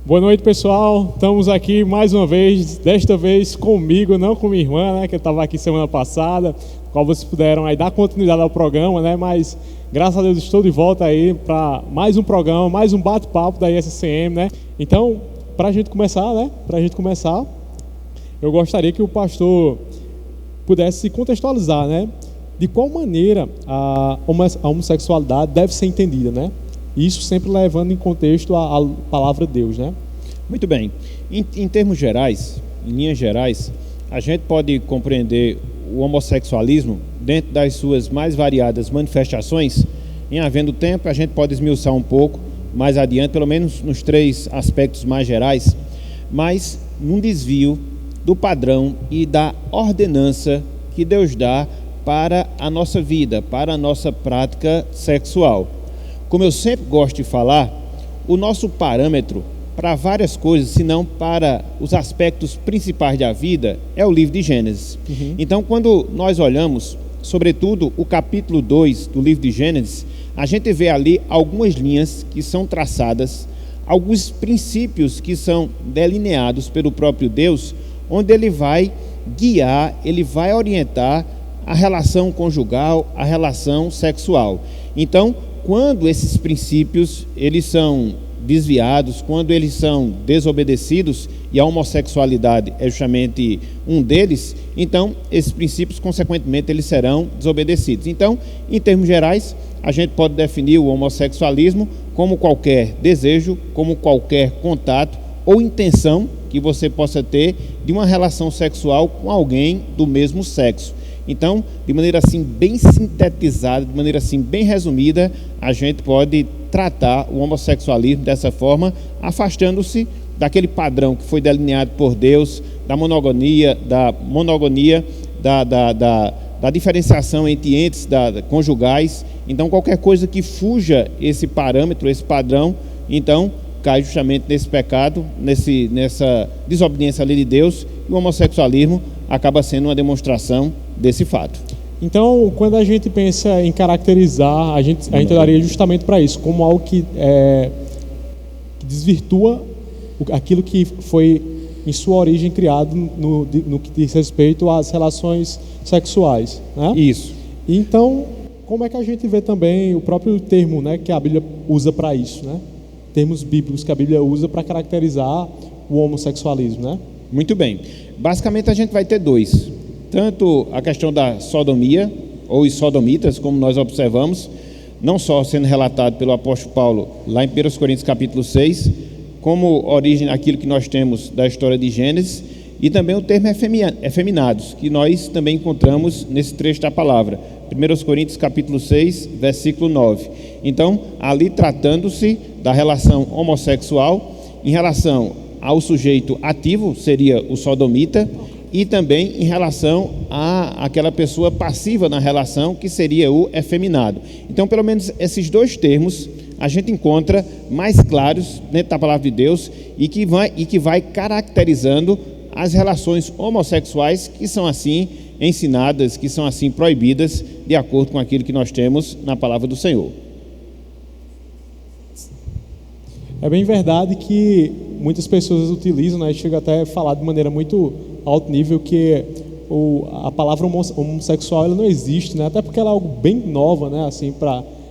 Boa noite, pessoal. Estamos aqui mais uma vez, desta vez comigo, não com minha irmã, né, que estava aqui semana passada, qual vocês puderam aí dar continuidade ao programa, né, mas graças a Deus estou de volta aí para mais um programa, mais um bate-papo da ISCM, né. Então, para a gente começar, eu gostaria que o pastor pudesse contextualizar, né, de qual maneira a homossexualidade deve ser entendida, né. Isso sempre levando em contexto a palavra de Deus, né? Muito bem. Em termos gerais, em linhas gerais, a gente pode compreender o homossexualismo dentro das suas mais variadas manifestações. Em havendo tempo, a gente pode esmiuçar um pouco mais adiante, pelo menos nos 3 aspectos mais gerais, mas num desvio do padrão e da ordenança que Deus dá para a nossa vida, para a nossa prática sexual. Como eu sempre gosto de falar, o nosso parâmetro para várias coisas, se não para os aspectos principais da vida, é o livro de Gênesis. Então, quando nós olhamos, sobretudo, o capítulo 2 do livro de Gênesis, a gente vê ali algumas linhas que são traçadas, alguns princípios que são delineados pelo próprio Deus, onde ele vai guiar, ele vai orientar a relação conjugal, a relação sexual. Então, quando esses princípios eles são desviados, quando eles são desobedecidos, e a homossexualidade é justamente um deles, então esses princípios, consequentemente, eles serão desobedecidos. Então, em termos gerais, a gente pode definir o homossexualismo como qualquer desejo, como qualquer contato ou intenção que você possa ter de uma relação sexual com alguém do mesmo sexo. Então, de maneira assim bem sintetizada, de maneira assim bem resumida, a gente pode tratar o homossexualismo dessa forma, afastando-se daquele padrão que foi delineado por Deus, da monogamia, da diferenciação entre entes conjugais. Então, qualquer coisa que fuja esse parâmetro, esse padrão, então cai justamente nesse pecado, nessa desobediência à lei de Deus, e o homossexualismo acaba sendo uma demonstração desse fato. Então, quando a gente pensa em caracterizar, a gente olharia justamente para isso, como algo que desvirtua aquilo que foi em sua origem criado no que diz respeito às relações sexuais, né? Isso. Então, como é que a gente vê também o próprio termo, né, que a Bíblia usa para isso, né? Termos bíblicos que a Bíblia usa para caracterizar o homossexualismo, né? Muito bem. Basicamente, a gente vai ter 2. Tanto a questão da sodomia, ou os sodomitas, como nós observamos, não só sendo relatado pelo apóstolo Paulo, lá em 1 Coríntios capítulo 6, como origem daquilo que nós temos da história de Gênesis, e também o termo efeminados, que nós também encontramos nesse trecho da palavra, 1 Coríntios capítulo 6, versículo 9. Então, ali tratando-se da relação homossexual, em relação ao sujeito ativo, seria o sodomita, e também em relação àquela pessoa passiva na relação, que seria o efeminado. Então, pelo menos esses 2 termos a gente encontra mais claros dentro da palavra de Deus e que vai caracterizando as relações homossexuais que são assim ensinadas, que são assim proibidas, de acordo com aquilo que nós temos na palavra do Senhor. É bem verdade que muitas pessoas utilizam, né, chega até a falar de maneira muito alto nível que a palavra homossexual ela não existe, né, até porque ela é algo bem nova, né, assim,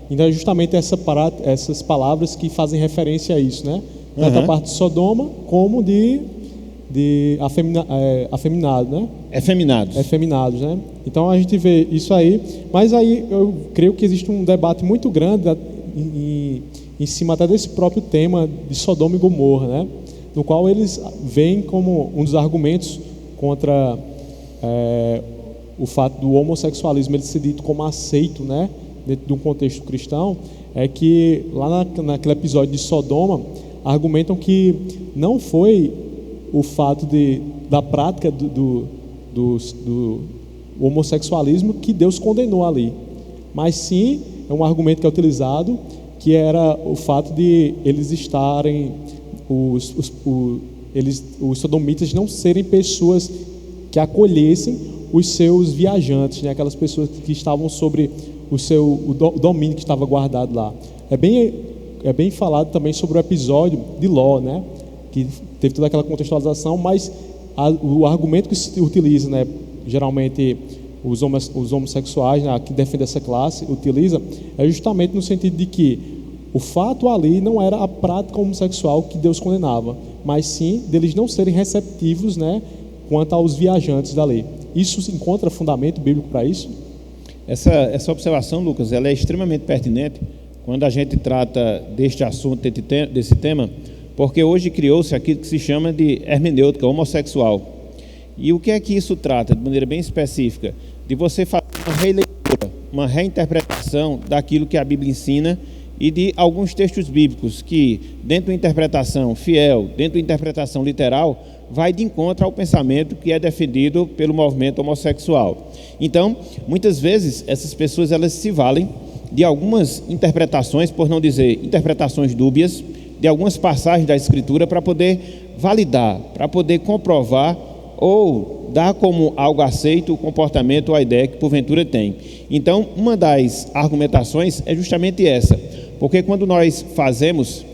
então é justamente essas palavras que fazem referência a isso, né, tanto a parte de Sodoma como de afeminado, né? Efeminados, né? Então a gente vê isso aí, mas aí eu creio que existe um debate muito grande em cima até desse próprio tema de Sodoma e Gomorra, né? No qual eles veem como um dos argumentos contra o fato do homossexualismo ele ser dito como aceito, né? Dentro de um contexto cristão, é que lá naquele episódio de Sodoma argumentam que não foi o fato da prática do homossexualismo que Deus condenou ali, mas sim é um argumento que é utilizado, que era o fato de eles estarem os sodomitas não serem pessoas que acolhessem os seus viajantes, né? Aquelas pessoas que estavam sobre o domínio que estava guardado lá. É bem falado também sobre o episódio de Ló, né? que teve toda aquela contextualização, mas o argumento que se utiliza, né, geralmente os homossexuais, né, que defendem essa classe, utiliza, é justamente no sentido de que o fato ali não era a prática homossexual que Deus condenava, mas sim deles não serem receptivos, né, quanto aos viajantes da lei. Isso encontra fundamento bíblico para isso? Essa observação, Lucas, ela é extremamente pertinente quando a gente trata deste assunto, desse tema, porque hoje criou-se aquilo que se chama de hermenêutica homossexual. E o que é que isso trata, de maneira bem específica? De você fazer uma releitura, uma reinterpretação daquilo que a Bíblia ensina e de alguns textos bíblicos que, dentro de uma interpretação fiel, dentro de uma interpretação literal, vai de encontro ao pensamento que é defendido pelo movimento homossexual. Então, muitas vezes, essas pessoas elas se valem de algumas interpretações, por não dizer interpretações dúbias, de algumas passagens da Escritura para poder validar, para poder comprovar ou dar como algo aceito o comportamento ou a ideia que porventura tem. Então, uma das argumentações é justamente essa, porque quando nós fazemos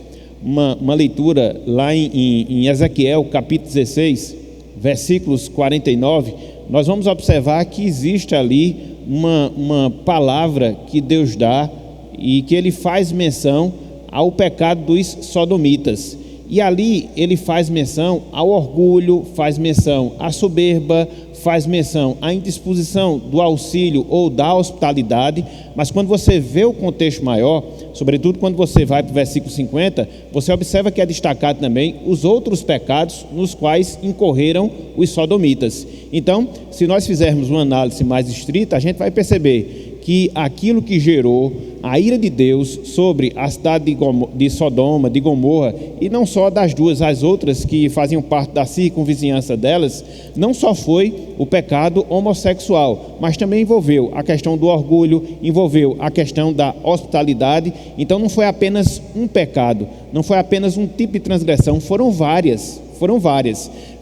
uma leitura lá em Ezequiel, capítulo 16, versículos 49, nós vamos observar que existe ali uma palavra que Deus dá e que ele faz menção ao pecado dos sodomitas. E ali ele faz menção ao orgulho, faz menção à soberba, faz menção à indisposição do auxílio ou da hospitalidade, mas quando você vê o contexto maior, sobretudo quando você vai para o versículo 50, você observa que é destacado também os outros pecados nos quais incorreram os sodomitas. Então, se nós fizermos uma análise mais estrita, a gente vai perceber que aquilo que gerou a ira de Deus sobre a cidade de Sodoma, de Gomorra, e não só das duas, as outras que faziam parte da circunvizinhança delas, não só foi o pecado homossexual, mas também envolveu a questão do orgulho, envolveu a questão da hospitalidade. Então não foi apenas um pecado, não foi apenas um tipo de transgressão, foram várias.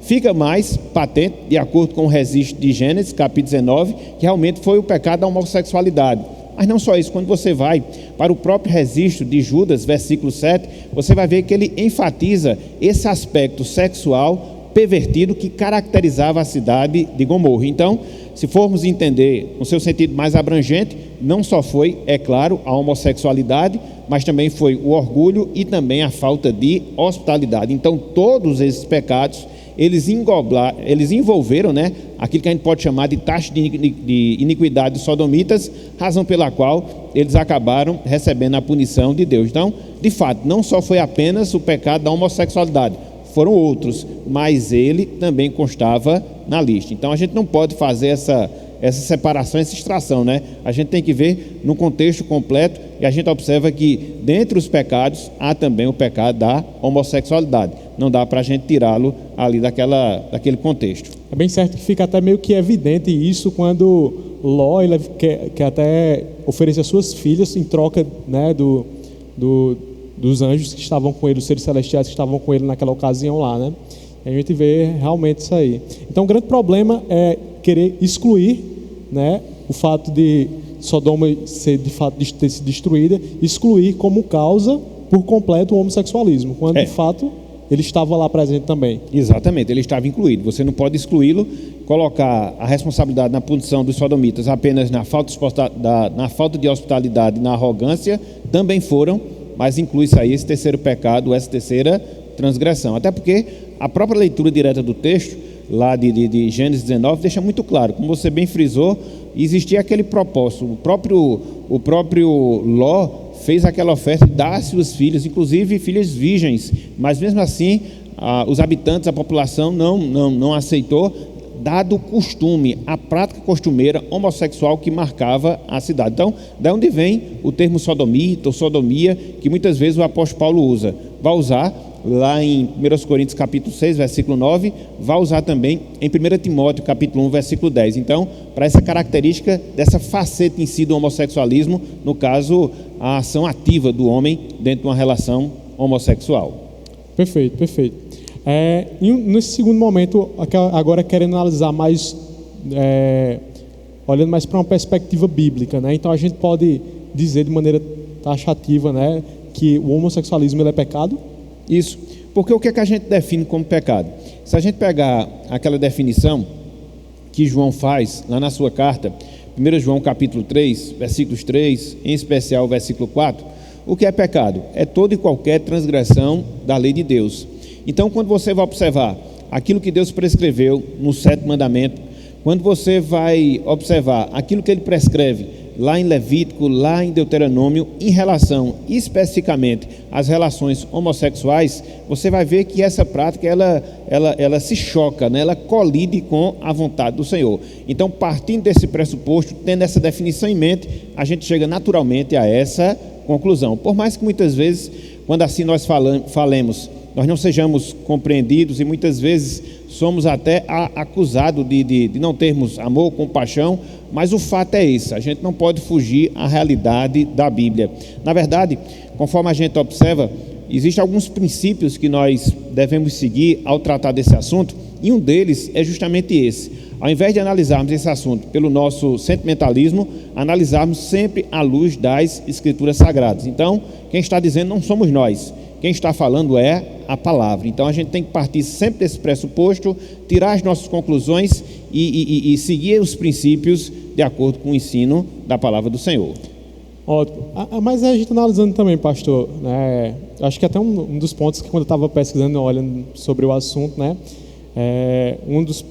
Fica mais patente, de acordo com o registro de Gênesis, capítulo 19, que realmente foi o pecado da homossexualidade. Mas não só isso, quando você vai para o próprio registro de Judas, versículo 7, você vai ver que ele enfatiza esse aspecto sexual pervertido que caracterizava a cidade de Gomorra. Então, se formos entender no seu sentido mais abrangente, não só foi, é claro, a homossexualidade, mas também foi o orgulho e também a falta de hospitalidade. Então, todos esses pecados, eles envolveram, né, aquilo que a gente pode chamar de taxa de iniquidade dos sodomitas, razão pela qual eles acabaram recebendo a punição de Deus. Então, de fato, não só foi apenas o pecado da homossexualidade, foram outros, mas ele também constava na lista. Então, a gente não pode fazer essa separação, essa extração, né? A gente tem que ver no contexto completo e a gente observa que dentre os pecados há também o pecado da homossexualidade. Não dá para a gente tirá-lo ali daquele contexto. É bem certo que fica até meio que evidente isso quando Ló ele quer até oferecer as suas filhas em troca, né, dos anjos que estavam com ele, os seres celestiais que estavam com ele naquela ocasião lá, né? E a gente vê realmente isso aí. Então o grande problema é querer excluir, né, o fato de Sodoma ser de fato ter sido destruída, excluir como causa por completo o homossexualismo, quando de fato ele estava lá presente também. Exatamente, ele estava incluído. Você não pode excluí-lo, colocar a responsabilidade na punição dos sodomitas apenas na falta de hospitalidade, na arrogância, também foram, mas inclui-se aí esse terceiro pecado, essa terceira transgressão. Até porque a própria leitura direta do texto, lá de Gênesis 19, deixa muito claro, como você bem frisou, existia aquele propósito. O próprio Ló fez aquela oferta de dar suas filhas, inclusive filhas virgens, mas mesmo assim os habitantes, a população não aceitou, dado o costume, a prática costumeira homossexual que marcava a cidade. Então, da onde vem o termo sodomita ou sodomia, que muitas vezes o apóstolo Paulo usa? Vai usar lá em 1 Coríntios capítulo 6, versículo 9, vai usar também em 1 Timóteo capítulo 1, versículo 10. Então, para essa característica dessa faceta em si do homossexualismo, no caso, a ação ativa do homem dentro de uma relação homossexual. Perfeito. E nesse segundo momento, agora querendo analisar mais, olhando mais para uma perspectiva bíblica, né? Então a gente pode dizer de maneira taxativa, né, que o homossexualismo ele é pecado? Isso. Porque o que é que a gente define como pecado? Se a gente pegar aquela definição que João faz lá na sua carta, 1 João capítulo 3, versículos 3, em especial o versículo 4, o que é pecado? É toda e qualquer transgressão da lei de Deus. Então, quando você vai observar aquilo que Deus prescreveu no 7º mandamento, quando você vai observar aquilo que ele prescreve lá em Levítico, lá em Deuteronômio, em relação especificamente às relações homossexuais, você vai ver que essa prática ela se choca, né? Ela colide com a vontade do Senhor. Então, partindo desse pressuposto, tendo essa definição em mente, a gente chega naturalmente a essa conclusão. Por mais que muitas vezes, quando assim nós falemos, nós não sejamos compreendidos e muitas vezes somos até acusados de não termos amor, compaixão, mas o fato é esse, a gente não pode fugir à realidade da Bíblia. Na verdade, conforme a gente observa, existem alguns princípios que nós devemos seguir ao tratar desse assunto, e um deles é justamente esse. Ao invés de analisarmos esse assunto pelo nosso sentimentalismo, analisarmos sempre à luz das Escrituras Sagradas. Então, quem está dizendo não somos nós, quem está falando é a palavra. Então a gente tem que partir sempre desse pressuposto, tirar as nossas conclusões e seguir os princípios de acordo com o ensino da palavra do Senhor. Ótimo. Mas a gente analisando também, pastor, né, acho que até um dos pontos que quando eu estava pesquisando, olhando sobre o assunto, né, um dos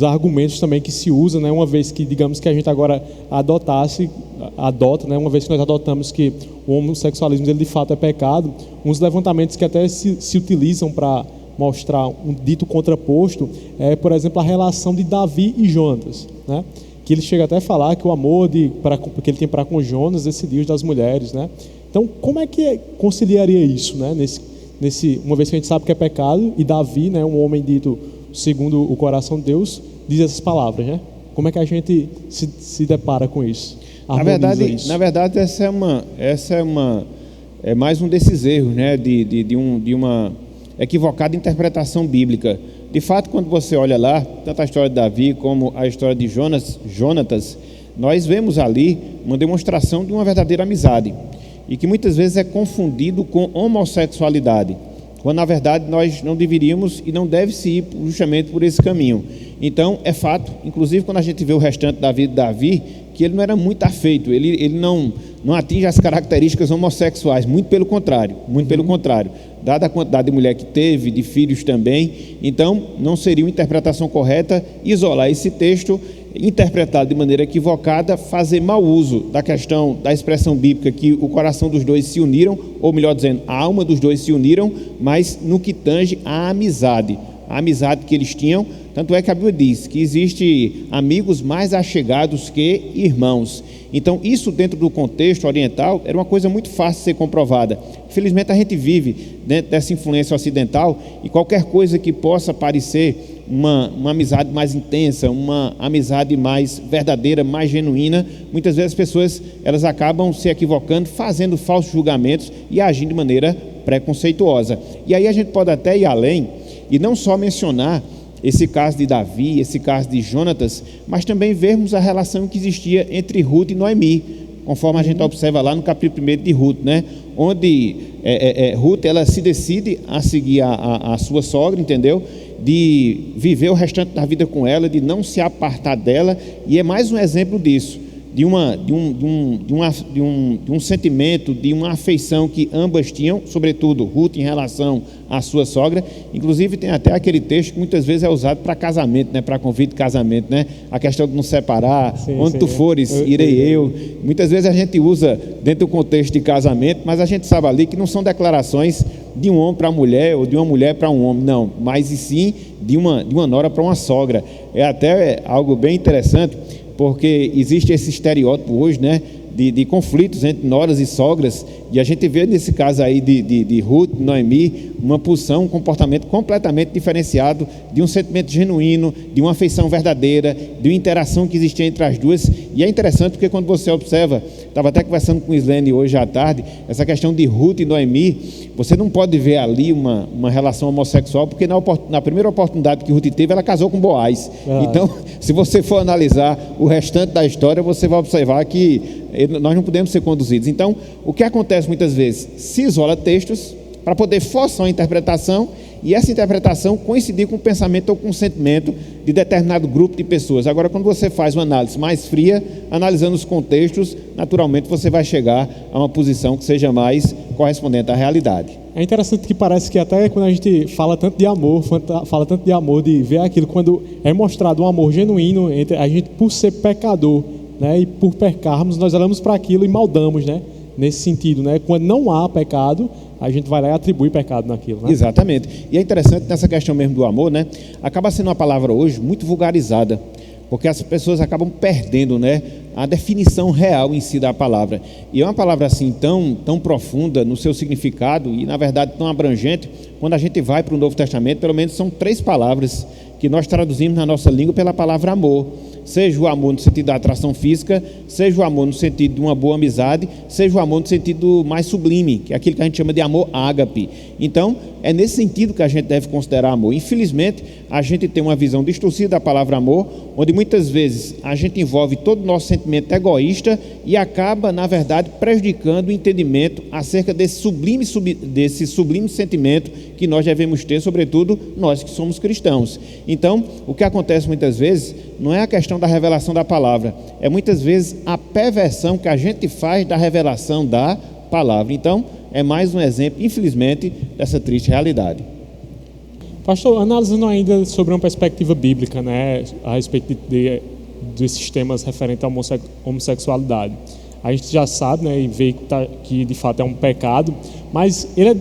argumentos também que se usa, né, uma vez que, digamos que a gente agora adota, né, uma vez que nós adotamos que o homossexualismo ele de fato é pecado, uns levantamentos que até se utilizam para mostrar um dito contraposto por exemplo, a relação de Davi e Jonatas, né, que ele chega até a falar que o amor que ele tem para com Jonas decidiu das mulheres, né. Então, como é que conciliaria isso, né, uma vez que a gente sabe que é pecado e Davi, né, um homem dito segundo o coração de Deus, diz essas palavras, né? Como é que a gente se depara com isso? Na verdade, essa é mais um desses erros, né? De uma equivocada interpretação bíblica. De fato, quando você olha lá, tanto a história de Davi como a história de Jonatas, nós vemos ali uma demonstração de uma verdadeira amizade, e que muitas vezes é confundido com homossexualidade, quando na verdade nós não deveríamos e não deve-se ir justamente por esse caminho. Então é fato, inclusive quando a gente vê o restante da vida de Davi, que ele não era muito afeito, ele não atinge as características homossexuais, muito pelo contrário, dada a quantidade de mulher que teve, de filhos também. Então não seria uma interpretação correta isolar esse texto, interpretado de maneira equivocada, fazer mau uso da questão da expressão bíblica que o coração dos dois se uniram, ou melhor dizendo, a alma dos dois se uniram, mas no que tange a amizade que eles tinham. Tanto é que a Bíblia diz que existe amigos mais achegados que irmãos. Então isso, dentro do contexto oriental, era uma coisa muito fácil de ser comprovada. Infelizmente a gente vive dentro dessa influência ocidental, e qualquer coisa que possa parecer uma amizade mais intensa, uma amizade mais verdadeira, mais genuína, muitas vezes as pessoas elas acabam se equivocando, fazendo falsos julgamentos e agindo de maneira preconceituosa. E aí a gente pode até ir além e não só mencionar esse caso de Davi, esse caso de Jonatas, mas também vermos a relação que existia entre Ruth e Noemi, conforme a gente observa lá no capítulo 1 de Ruth, né? Onde Ruth ela se decide a seguir a sua sogra, entendeu? De viver o restante da vida com ela, de não se apartar dela, e é mais um exemplo disso, de um sentimento, de uma afeição que ambas tinham, sobretudo Ruth em relação à sua sogra. Inclusive tem até aquele texto que muitas vezes é usado para casamento, né? Para convite de casamento, né? A questão de não separar, onde tu fores, irei eu. Muitas vezes a gente usa dentro do contexto de casamento, mas a gente sabe ali que não são declarações de um homem para a mulher, ou de uma mulher para um homem, não, mas e sim de uma nora para uma sogra. É até algo bem interessante, porque existe esse estereótipo hoje, né, de conflitos entre noras e sogras, e a gente vê nesse caso aí de Ruth, Noemi, uma posição, um comportamento completamente diferenciado, de um sentimento genuíno, de uma afeição verdadeira, de uma interação que existia entre as duas. E é interessante porque quando você observa, estava até conversando com o Islene hoje à tarde, essa questão de Ruth e Noemi, você não pode ver ali uma relação homossexual, porque na primeira oportunidade que Ruth teve, ela casou com Boaz. Então, se você for analisar o restante da história, você vai observar que nós não podemos ser conduzidos. Então, o que acontece muitas vezes? Se isola textos para poder forçar uma interpretação, e essa interpretação coincidir com o pensamento ou com o sentimento de determinado grupo de pessoas. Agora, quando você faz uma análise mais fria, analisando os contextos, naturalmente você vai chegar a uma posição que seja mais correspondente à realidade. É interessante que parece que até quando a gente fala tanto de amor, de ver aquilo, quando é mostrado um amor genuíno entre a gente, por ser pecador, né, e por pecarmos, nós olhamos para aquilo e maldamos, né, nesse sentido, né, quando não há pecado, a gente vai lá e atribui pecado naquilo, né? Exatamente. E é interessante nessa questão mesmo do amor, né, acaba sendo uma palavra hoje muito vulgarizada, porque as pessoas acabam perdendo, né, a definição real em si da palavra. E é uma palavra assim tão profunda no seu significado e, na verdade, tão abrangente. Quando a gente vai para o Novo Testamento, pelo menos são 3 palavras que nós traduzimos na nossa língua pela palavra amor. Seja o amor no sentido da atração física, seja o amor no sentido de uma boa amizade, seja o amor no sentido mais sublime, que é aquilo que a gente chama de amor ágape. Então, é nesse sentido que a gente deve considerar amor. Infelizmente, a gente tem uma visão distorcida da palavra amor, onde muitas vezes a gente envolve todo o nosso sentimento egoísta e acaba, na verdade, prejudicando o entendimento acerca desse sublime sentimento que nós devemos ter, sobretudo nós que somos cristãos. Então, o que acontece muitas vezes não é a questão da revelação da palavra, é muitas vezes a perversão que a gente faz da revelação da palavra. Então, é mais um exemplo, infelizmente, dessa triste realidade. Pastor, analisando ainda sobre uma perspectiva bíblica, né, a respeito desses temas referentes à homossexualidade, a gente já sabe, né, e vê que de fato é um pecado, mas ele é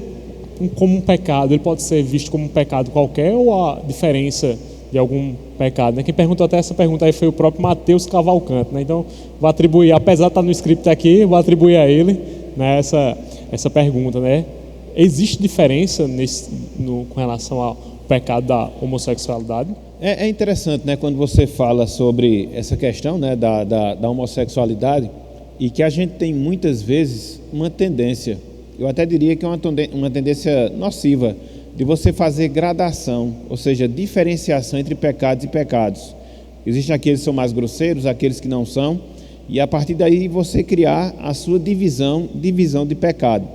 como um pecado, ele pode ser visto como um pecado qualquer ou a diferença de algum pecado, né? Quem perguntou até essa pergunta aí foi o próprio Mateus Cavalcante, né? Então vou atribuir, apesar de estar no script aqui, vou atribuir a ele, né, essa pergunta, né? Existe diferença com relação ao pecado da homossexualidade? É interessante, né, quando você fala sobre essa questão, né, da homossexualidade, e que a gente tem muitas vezes uma tendência, eu até diria que é uma tendência nociva, de você fazer gradação, ou seja, diferenciação entre pecados e pecados. Existem aqueles que são mais grosseiros, aqueles que não são, e a partir daí você criar a sua divisão de pecado.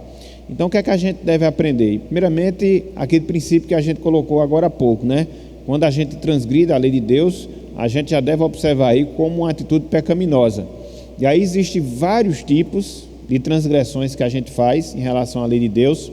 Então, o que é que a gente deve aprender? Primeiramente, aquele princípio que a gente colocou agora há pouco, né? Quando a gente transgride a lei de Deus, a gente já deve observar aí como uma atitude pecaminosa. E aí existem vários tipos de transgressões que a gente faz em relação à lei de Deus,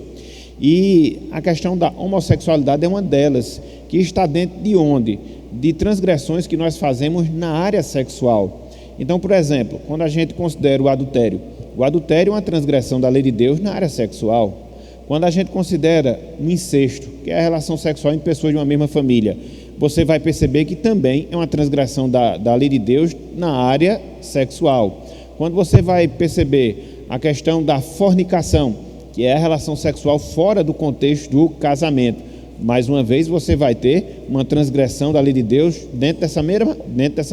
e a questão da homossexualidade é uma delas, que está dentro de onde? De transgressões que nós fazemos na área sexual. Então, por exemplo, quando a gente considera o adultério é uma transgressão da lei de Deus na área sexual. Quando a gente considera o incesto, que é a relação sexual entre pessoas de uma mesma família, você vai perceber que também é uma transgressão da lei de Deus na área sexual. Quando você vai perceber a questão da fornicação, que é a relação sexual fora do contexto do casamento, mais uma vez você vai ter uma transgressão da lei de Deus dentro dessa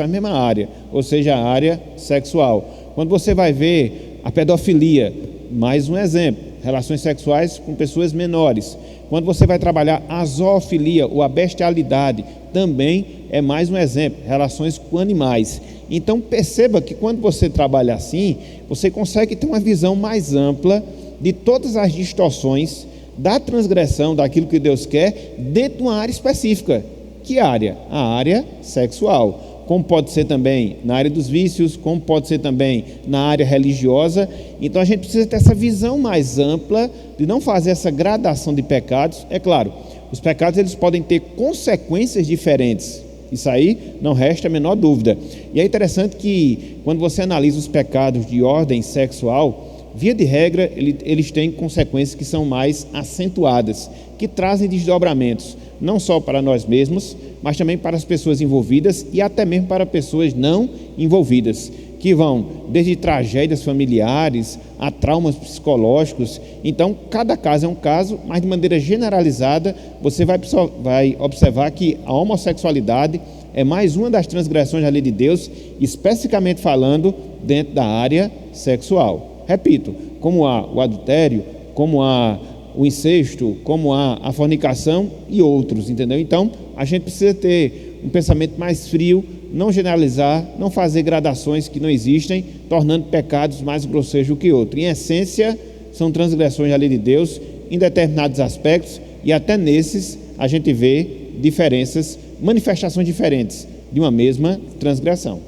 mesma área, ou seja, a área sexual. Quando você vai ver a pedofilia, mais um exemplo, relações sexuais com pessoas menores. Quando você vai trabalhar a zoofilia ou a bestialidade, também é mais um exemplo, relações com animais. Então perceba que quando você trabalha assim, você consegue ter uma visão mais ampla de todas as distorções da transgressão daquilo que Deus quer dentro de uma área específica. Que área? A área sexual. Como pode ser também na área dos vícios, como pode ser também na área religiosa. Então a gente precisa ter essa visão mais ampla de não fazer essa gradação de pecados. É claro, os pecados eles podem ter consequências diferentes. Isso aí não resta a menor dúvida. E é interessante que quando você analisa os pecados de ordem sexual, via de regra, eles têm consequências que são mais acentuadas, que trazem desdobramentos, não só para nós mesmos, mas também para as pessoas envolvidas e até mesmo para pessoas não envolvidas, que vão desde tragédias familiares a traumas psicológicos. Então, cada caso é um caso, mas de maneira generalizada, você vai observar que a homossexualidade é mais uma das transgressões da lei de Deus, especificamente falando dentro da área sexual. Repito, como há o adultério, como há o incesto, como há a fornicação e outros, entendeu? Então, a gente precisa ter um pensamento mais frio, não generalizar, não fazer gradações que não existem, tornando pecados mais grosseiros do que outros. Em essência, são transgressões da lei de Deus em determinados aspectos, e até nesses a gente vê diferenças, manifestações diferentes de uma mesma transgressão.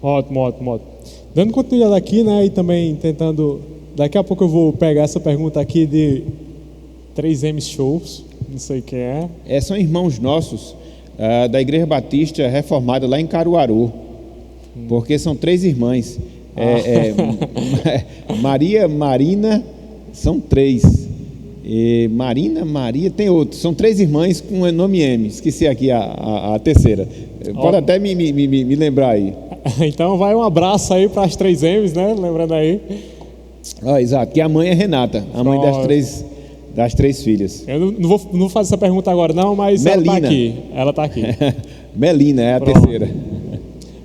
Ótimo. Dando continuidade aqui, né, e também tentando... Daqui a pouco eu vou pegar essa pergunta aqui de 3M Shows, não sei quem é. São irmãos nossos da Igreja Batista Reformada lá em Caruaru, porque são 3 irmãs. Maria, Marina, são 3. Marina, Maria, tem outro. São 3 irmãs com o nome M. Esqueci aqui a terceira. Pode até me lembrar aí. Então vai um abraço aí para as 3 M's, né? Lembrando aí. Exato, que a mãe é Renata, a mãe das 3 filhas. Eu não vou fazer essa pergunta agora não, mas Melina. Ela está aqui. Melina é a terceira.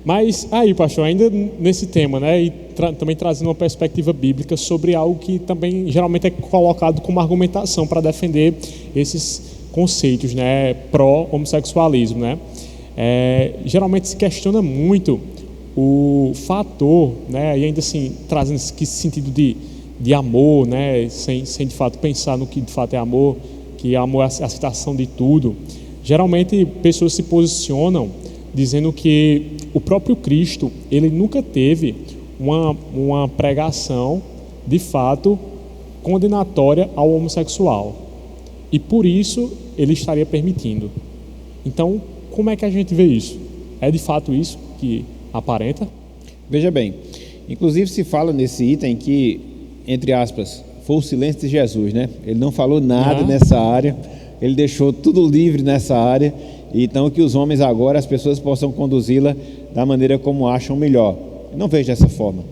Mas aí, pastor, ainda nesse tema, né, e também trazendo uma perspectiva bíblica sobre algo que também geralmente é colocado como argumentação para defender esses conceitos, né, pró-homossexualismo, né? Geralmente se questiona muito o fator, né, e ainda assim trazendo esse sentido de amor, né, sem de fato pensar no que de fato é amor, que amor é a aceitação de tudo. Geralmente pessoas se posicionam dizendo que o próprio Cristo, ele nunca teve uma pregação de fato condenatória ao homossexual, e por isso ele estaria permitindo. Então, como é que a gente vê isso? É de fato isso que aparenta? Veja bem, inclusive se fala nesse item que, entre aspas, foi o silêncio de Jesus, né? Ele não falou nada nessa área, ele deixou tudo livre nessa área, então que os homens agora, as pessoas possam conduzi-la da maneira como acham melhor. Eu não vejo dessa forma.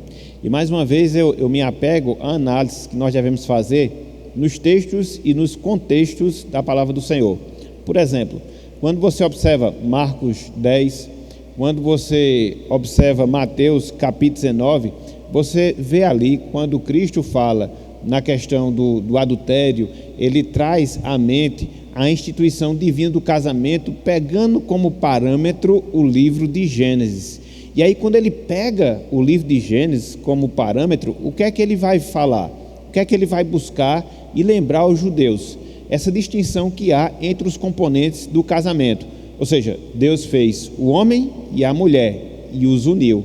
E mais uma vez eu me apego à análise que nós devemos fazer nos textos e nos contextos da palavra do Senhor. Por exemplo, quando você observa Marcos 10, quando você observa Mateus capítulo 19, você vê ali quando Cristo fala na questão do adultério, ele traz à mente a instituição divina do casamento, pegando como parâmetro o livro de Gênesis. E aí quando ele pega o livro de Gênesis como parâmetro, o que é que ele vai falar? O que é que ele vai buscar e lembrar aos judeus? Essa distinção que há entre os componentes do casamento. Ou seja, Deus fez o homem e a mulher e os uniu.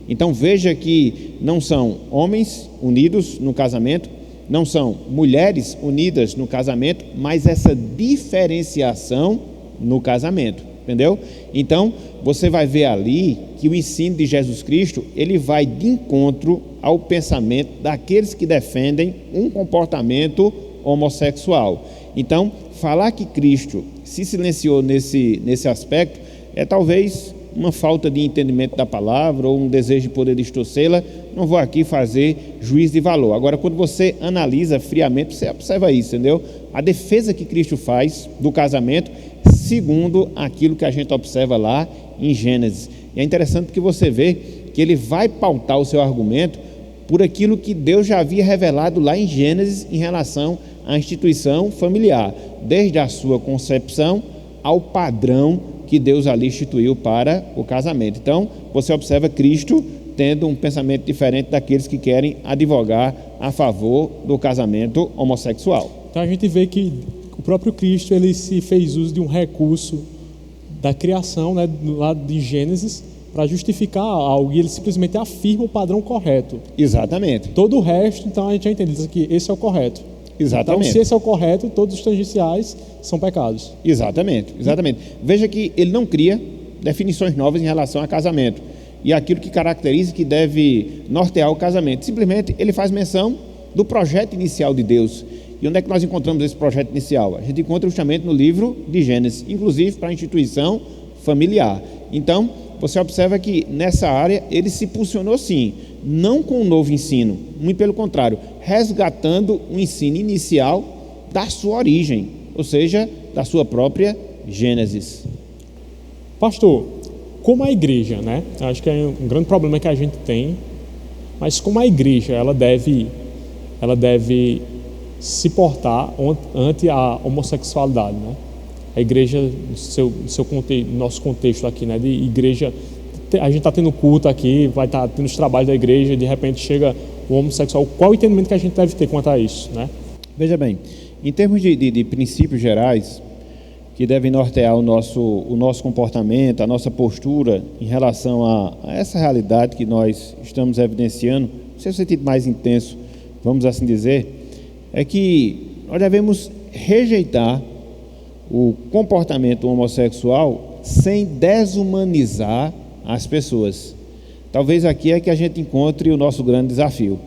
Então veja que não são homens unidos no casamento, não são mulheres unidas no casamento, mas essa diferenciação no casamento, entendeu? Então você vai ver ali que o ensino de Jesus Cristo, ele vai de encontro ao pensamento daqueles que defendem um comportamento homossexual. Então, falar que Cristo se silenciou nesse aspecto é talvez uma falta de entendimento da palavra ou um desejo de poder distorcê-la. Não vou aqui fazer juízo de valor. Agora, quando você analisa friamente, você observa isso, entendeu? A defesa que Cristo faz do casamento, segundo aquilo que a gente observa lá em Gênesis. E é interessante porque você vê que ele vai pautar o seu argumento por aquilo que Deus já havia revelado lá em Gênesis em relação à instituição familiar, desde a sua concepção ao padrão que Deus ali instituiu para o casamento. Então, você observa Cristo tendo um pensamento diferente daqueles que querem advogar a favor do casamento homossexual. Então, a gente vê que o próprio Cristo, ele se fez uso de um recurso da criação, né, lá de Gênesis, para justificar algo, e ele simplesmente afirma o padrão correto. Exatamente. Todo o resto, então, a gente já entende que esse é o correto. Exatamente. Então, se esse é o correto, todos os tangenciais são pecados. Exatamente. Veja que ele não cria definições novas em relação a casamento e aquilo que caracteriza que deve nortear o casamento. Simplesmente ele faz menção do projeto inicial de Deus. E onde é que nós encontramos esse projeto inicial? A gente encontra justamente no livro de Gênesis, inclusive para a instituição familiar. Então, você observa que nessa área ele se posicionou sim, não com um novo ensino, muito pelo contrário, resgatando o ensino inicial da sua origem, ou seja, da sua própria Gênesis. Pastor, como a igreja, né? Acho que é um grande problema que a gente tem, mas como a igreja ela deve se portar ante a homossexualidade, né? A igreja, no nosso contexto aqui, né, de igreja, a gente está tendo culto aqui, vai estar tendo os trabalhos da igreja, e de repente chega o homossexual. Qual o entendimento que a gente deve ter quanto a isso, né? Veja bem, em termos de princípios gerais, que devem nortear o nosso comportamento, a nossa postura em relação a essa realidade que nós estamos evidenciando, no seu sentido mais intenso, vamos assim dizer, é que nós devemos rejeitar o comportamento homossexual sem desumanizar as pessoas. Talvez aqui é que a gente encontre o nosso grande desafio,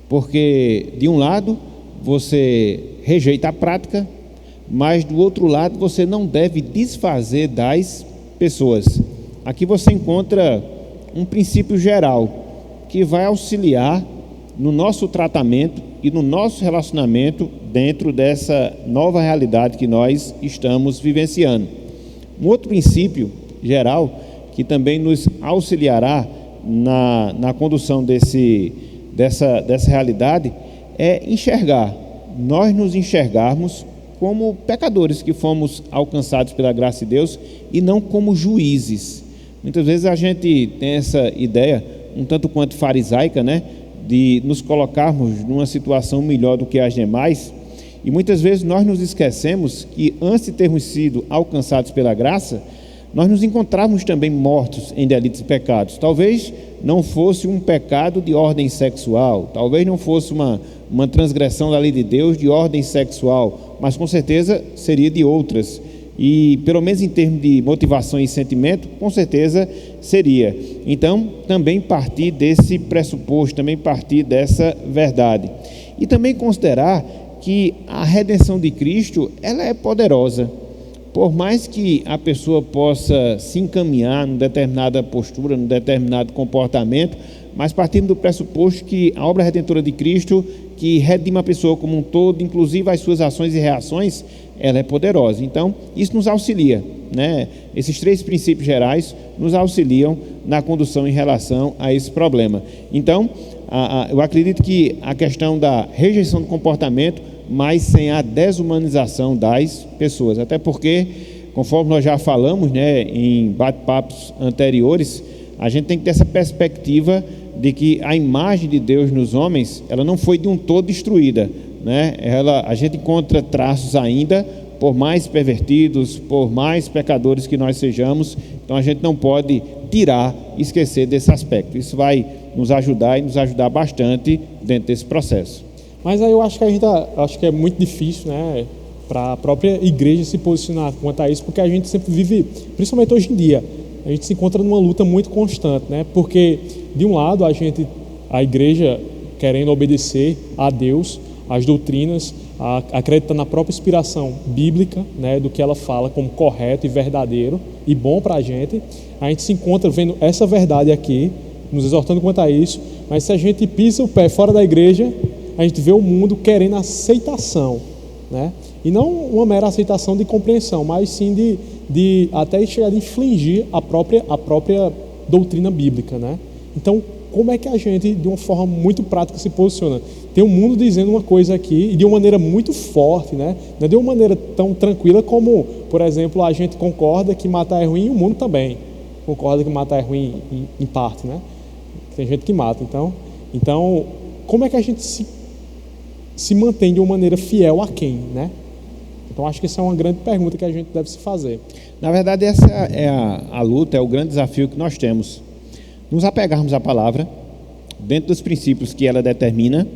porque de um lado você rejeita a prática, mas do outro lado você não deve desfazer das pessoas. Aqui você encontra um princípio geral que vai auxiliar no nosso tratamento e no nosso relacionamento dentro dessa nova realidade que nós estamos vivenciando. Um outro princípio geral que também nos auxiliará na condução dessa realidade é nós nos enxergarmos como pecadores que fomos alcançados pela graça de Deus e não como juízes. Muitas vezes a gente tem essa ideia um tanto quanto farisaica, né, de nos colocarmos numa situação melhor do que as demais, e muitas vezes nós nos esquecemos que antes de termos sido alcançados pela graça, nós nos encontrávamos também mortos em delitos e pecados. Talvez não fosse um pecado de ordem sexual, talvez não fosse uma transgressão da lei de Deus de ordem sexual, mas com certeza seria de outras, e pelo menos em termos de motivação e sentimento, com certeza seria. Então, também partir desse pressuposto, também partir dessa verdade, e também considerar que a redenção de Cristo, ela é poderosa. Por mais que a pessoa possa se encaminhar numa determinada postura, num determinado comportamento, mas partimos do pressuposto que a obra redentora de Cristo, que redime a pessoa como um todo, inclusive as suas ações e reações, ela é poderosa. Então, isso nos auxilia, né? Esses três princípios gerais nos auxiliam na condução em relação a esse problema. Então, eu acredito que a questão da rejeição do comportamento, mas sem a desumanização das pessoas, até porque, conforme nós já falamos, né, em bate-papos anteriores, a gente tem que ter essa perspectiva de que a imagem de Deus nos homens, ela não foi de um todo destruída, né? A gente encontra traços ainda, por mais pervertidos, por mais pecadores que nós sejamos, então a gente não pode tirar e esquecer desse aspecto. Isso vai nos ajudar e nos ajudar bastante dentro desse processo. Mas aí eu acho que é muito difícil, né, para a própria igreja se posicionar quanto a isso, porque a gente sempre vive, principalmente hoje em dia, a gente se encontra numa luta muito constante, né? Porque de um lado a igreja querendo obedecer a Deus, as doutrinas, acredita na própria inspiração bíblica, né, do que ela fala como correto e verdadeiro e bom para a gente se encontra vendo essa verdade aqui, nos exortando quanto a isso, mas se a gente pisa o pé fora da igreja, a gente vê o mundo querendo aceitação, né? E não uma mera aceitação de compreensão, mas sim de até chegar a infligir a própria doutrina bíblica, né? Então, como é que a gente, de uma forma muito prática, se posiciona? Tem o mundo dizendo uma coisa aqui, e de uma maneira muito forte, né? Não é de uma maneira tão tranquila como, por exemplo, a gente concorda que matar é ruim, e o mundo também concorda que matar é ruim em parte, né? Tem gente que mata. Então como é que a gente se mantém de uma maneira fiel a quem, né? Então acho que essa é uma grande pergunta que a gente deve se fazer. Na verdade, essa é a luta, é o grande desafio que nós temos. Nos apegarmos à palavra, dentro dos princípios que ela determina,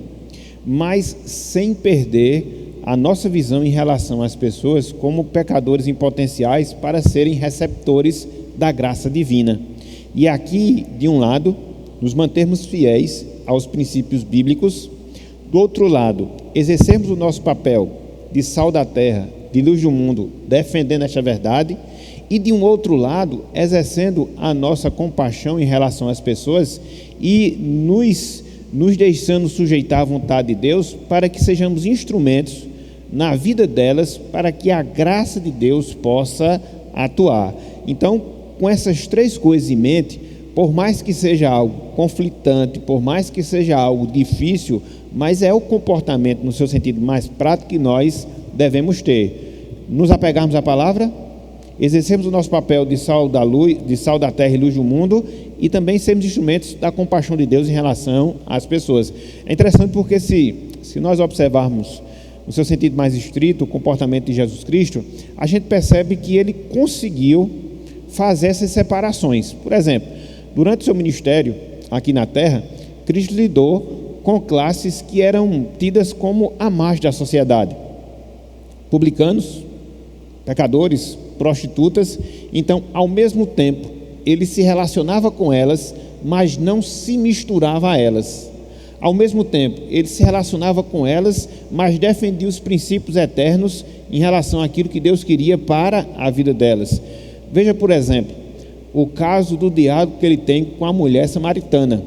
mas sem perder a nossa visão em relação às pessoas como pecadores em potenciais para serem receptores da graça divina. E aqui, de um lado, nos mantermos fiéis aos princípios bíblicos, do outro lado, exercermos o nosso papel de sal da terra, de luz do mundo, defendendo esta verdade, e de um outro lado, exercendo a nossa compaixão em relação às pessoas e nos deixando sujeitar à vontade de Deus para que sejamos instrumentos na vida delas, para que a graça de Deus possa atuar. Então, com essas três coisas em mente, por mais que seja algo conflitante, por mais que seja algo difícil, mas é o comportamento no seu sentido mais prático que nós devemos ter. Nos apegarmos à palavra, exercemos o nosso papel de sal da luz, de sal da terra e luz do mundo, e também sermos instrumentos da compaixão de Deus em relação às pessoas. É interessante porque se nós observarmos no seu sentido mais estrito, o comportamento de Jesus Cristo, a gente percebe que ele conseguiu fazer essas separações. Por exemplo, durante o seu ministério aqui na Terra, Cristo lidou com classes que eram tidas como a margem da sociedade. Publicanos, pecadores, prostitutas. Então, ao mesmo tempo, ele se relacionava com elas, mas não se misturava a elas. Ao mesmo tempo, ele se relacionava com elas, mas defendia os princípios eternos em relação àquilo que Deus queria para a vida delas. Veja, por exemplo, o caso do diálogo que ele tem com a mulher samaritana,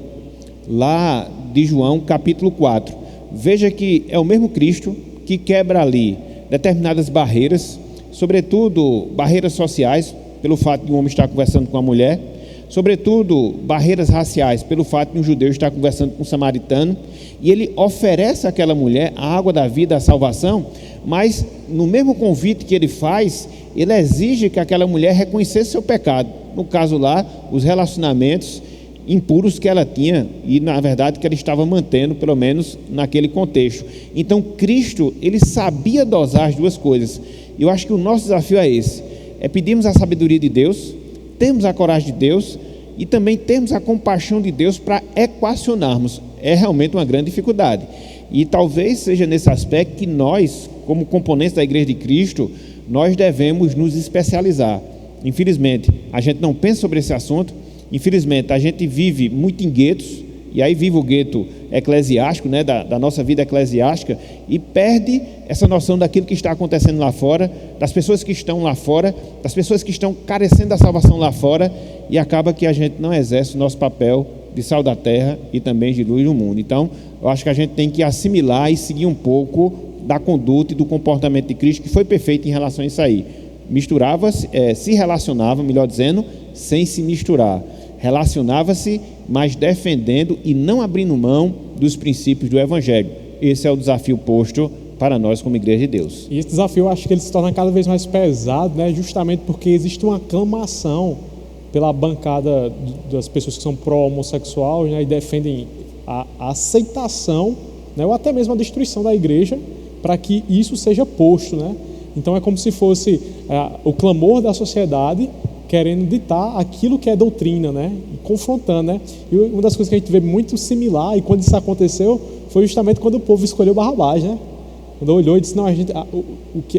lá de João capítulo 4. Veja que é o mesmo Cristo que quebra ali determinadas barreiras, sobretudo barreiras sociais, pelo fato de um homem estar conversando com a mulher, sobretudo barreiras raciais, pelo fato de um judeu estar conversando com um samaritano, e ele oferece àquela mulher a água da vida, a salvação, mas no mesmo convite que ele faz, ele exige que aquela mulher reconhecesse seu pecado, no caso lá, os relacionamentos impuros que ela tinha e na verdade que ela estava mantendo, pelo menos naquele contexto. Então Cristo, ele sabia dosar as duas coisas, e eu acho que o nosso desafio é esse, é pedirmos a sabedoria de Deus, termos a coragem de Deus e também termos a compaixão de Deus para equacionarmos. É realmente uma grande dificuldade, e talvez seja nesse aspecto que nós, como componentes da Igreja de Cristo, nós devemos nos especializar. Infelizmente, a gente não pensa sobre esse assunto. Infelizmente, a gente vive muito em guetos, e aí vive o gueto eclesiástico, né, da nossa vida eclesiástica, e perde essa noção daquilo que está acontecendo lá fora, das pessoas que estão lá fora, das pessoas que estão carecendo da salvação lá fora, e acaba que a gente não exerce o nosso papel de sal da terra e também de luz no mundo. Então, eu acho que a gente tem que assimilar e seguir um pouco da conduta e do comportamento de Cristo, que foi perfeito em relação a isso aí. Misturava-se, se relacionava, melhor dizendo, sem se misturar. Relacionava-se, mas defendendo e não abrindo mão dos princípios do Evangelho. Esse é o desafio posto para nós como Igreja de Deus. E esse desafio, eu acho que ele se torna cada vez mais pesado, né? Justamente porque existe uma aclamação pela bancada das pessoas que são pró-homossexual, né? E defendem a aceitação, né? Ou até mesmo a destruição da igreja, para que isso seja posto, né? Então é como se fosse o clamor da sociedade querendo ditar aquilo que é doutrina, né? E confrontando, né? E uma das coisas que a gente vê muito similar, e quando isso aconteceu, foi justamente quando o povo escolheu Barrabás, né? Quando olhou e disse, não,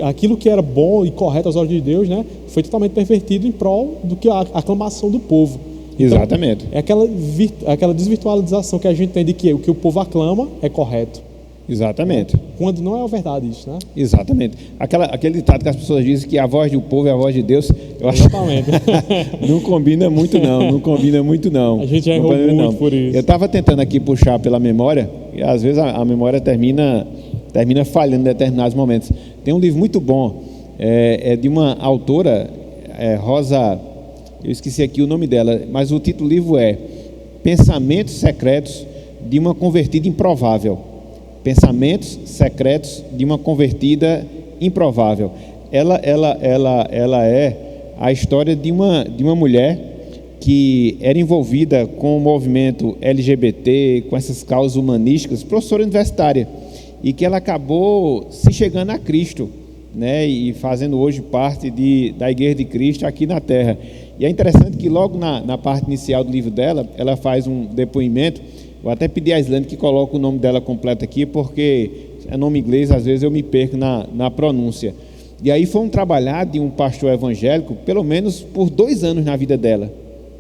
aquilo que era bom e correto aos olhos de Deus, né? Foi totalmente pervertido em prol do que a aclamação do povo. Então, exatamente. É aquela desvirtualização que a gente tem de que o que o povo aclama é correto. Exatamente. Quando não é verdade isso, né? Exatamente. Aquele ditado que as pessoas dizem que a voz do povo é a voz de Deus, eu acho que não combina muito não, não combina muito não. A gente já errou muito por isso. Eu estava tentando aqui puxar pela memória, e às vezes a memória termina falhando em determinados momentos. Tem um livro muito bom, é de uma autora, Rosa, eu esqueci aqui o nome dela, mas o título do livro é Pensamentos Secretos de uma Convertida Improvável. Pensamentos secretos de uma convertida improvável. Ela é a história de uma mulher que era envolvida com o movimento LGBT, com essas causas humanísticas, professora universitária, e que ela acabou se chegando a Cristo, né, e fazendo hoje parte da Igreja de Cristo aqui na Terra. E é interessante que logo na parte inicial do livro dela, ela faz um depoimento. Vou até pedir a Islane que coloque o nome dela completo aqui, porque é nome inglês, às vezes eu me perco na pronúncia. E aí foi um trabalhar de um pastor evangélico, pelo menos por 2 anos na vida dela.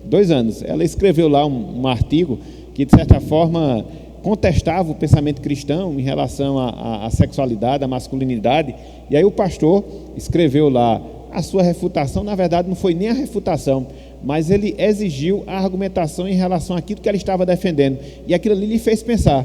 2 anos. Ela escreveu lá um artigo que, de certa forma, contestava o pensamento cristão em relação à sexualidade, à masculinidade. E aí o pastor escreveu lá a sua refutação. Na verdade, não foi nem a refutação, mas ele exigiu a argumentação em relação àquilo que ela estava defendendo, e aquilo ali lhe fez pensar,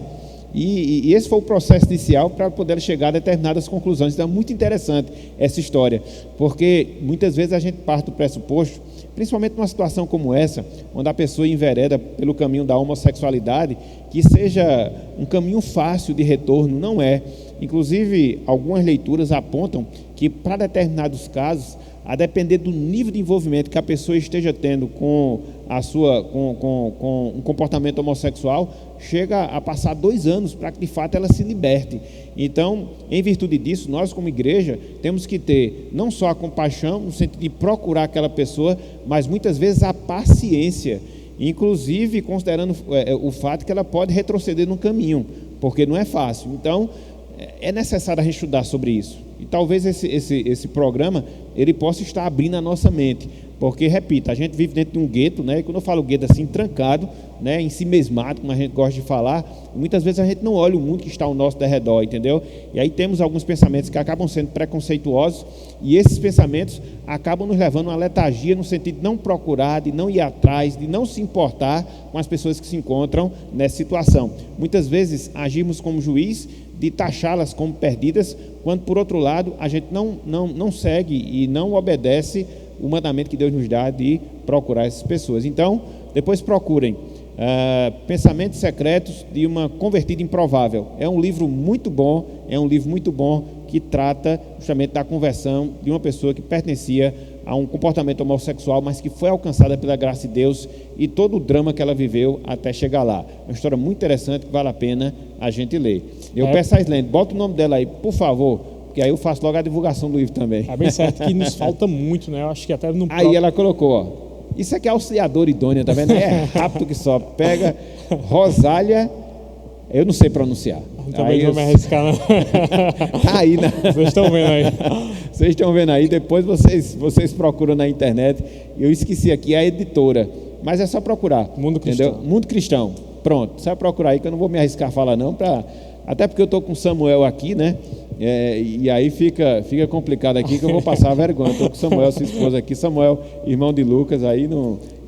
e esse foi o processo inicial para poder chegar a determinadas conclusões. Então é muito interessante essa história, porque muitas vezes a gente parte do pressuposto, principalmente numa situação como essa, onde a pessoa envereda pelo caminho da homossexualidade, que seja um caminho fácil de retorno. Não é. Inclusive, algumas leituras apontam que para determinados casos, a depender do nível de envolvimento que a pessoa esteja tendo com um comportamento homossexual, chega a passar 2 anos para que de fato ela se liberte. Então, em virtude disso, nós como igreja temos que ter não só a compaixão, no sentido de procurar aquela pessoa, mas muitas vezes a paciência, inclusive considerando o fato que ela pode retroceder no caminho, porque não é fácil. Então, é necessário a gente estudar sobre isso. E talvez esse programa ele possa estar abrindo a nossa mente, porque, repito, a gente vive dentro de um gueto, né? E quando eu falo gueto assim, trancado, né? Em si mesmado, como a gente gosta de falar, muitas vezes a gente não olha o mundo que está ao nosso redor, entendeu? E aí temos alguns pensamentos que acabam sendo preconceituosos, e esses pensamentos acabam nos levando a uma letargia no sentido de não procurar, de não ir atrás, de não se importar com as pessoas que se encontram nessa situação. Muitas vezes agimos como juiz de taxá-las como perdidas, quando por outro lado a gente não segue e não obedece o mandamento que Deus nos dá de procurar essas pessoas. Então, depois procurem Pensamentos Secretos de uma Convertida Improvável. É um livro muito bom, que trata justamente da conversão de uma pessoa que pertencia a um comportamento homossexual, mas que foi alcançada pela graça de Deus e todo o drama que ela viveu até chegar lá. Uma história muito interessante que vale a pena a gente ler. Eu peço a Islene, bota o nome dela aí, por favor, porque aí eu faço logo a divulgação do livro também. É bem certo que nos falta muito, né? Eu acho que até no Aí ela colocou, ó, isso aqui é auxiliador idôneo, tá vendo? É rápido que só. Pega Rosália, eu não sei pronunciar. Também não vou me arriscar, não. Tá aí, né? Vocês estão vendo aí. Vocês estão vendo aí, depois vocês procuram na internet. Eu esqueci aqui a editora, mas é só procurar. Mundo Cristão. Entendeu? Mundo Cristão. Pronto, só procurar aí que eu não vou me arriscar a falar não, até porque eu estou com o Samuel aqui, né? E aí fica complicado aqui que eu vou passar vergonha. Estou com o Samuel, sua esposa aqui, Samuel, irmão de Lucas aí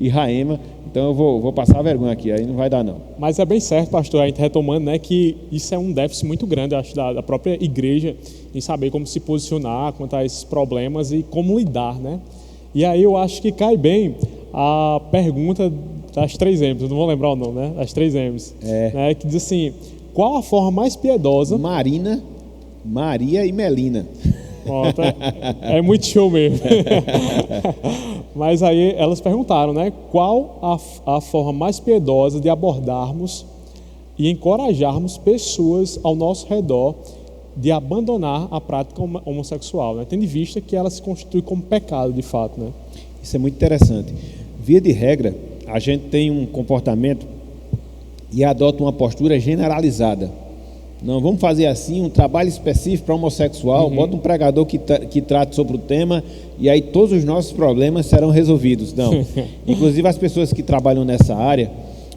e Raema. Então eu vou passar vergonha aqui, aí não vai dar não. Mas é bem certo, pastor, a gente retomando, né, que isso é um déficit muito grande, acho, da própria igreja, em saber como se posicionar quanto a esses problemas e como lidar, né? E aí eu acho que cai bem a pergunta das 3 M's, eu não vou lembrar o nome, né? Das 3 M's, né, que diz assim, qual a forma mais piedosa... Marina, Maria e Melina. Pronto, é muito show mesmo. Mas aí elas perguntaram, né? Qual a forma mais piedosa de abordarmos e encorajarmos pessoas ao nosso redor de abandonar a prática homossexual, né? Tendo em vista que ela se constitui como pecado de fato, né? Isso é muito interessante. Via de regra, a gente tem um comportamento e adota uma postura generalizada. Não, vamos fazer assim, um trabalho específico para homossexual, bota um pregador que trate sobre o tema e aí todos os nossos problemas serão resolvidos. Não. Inclusive as pessoas que trabalham nessa área,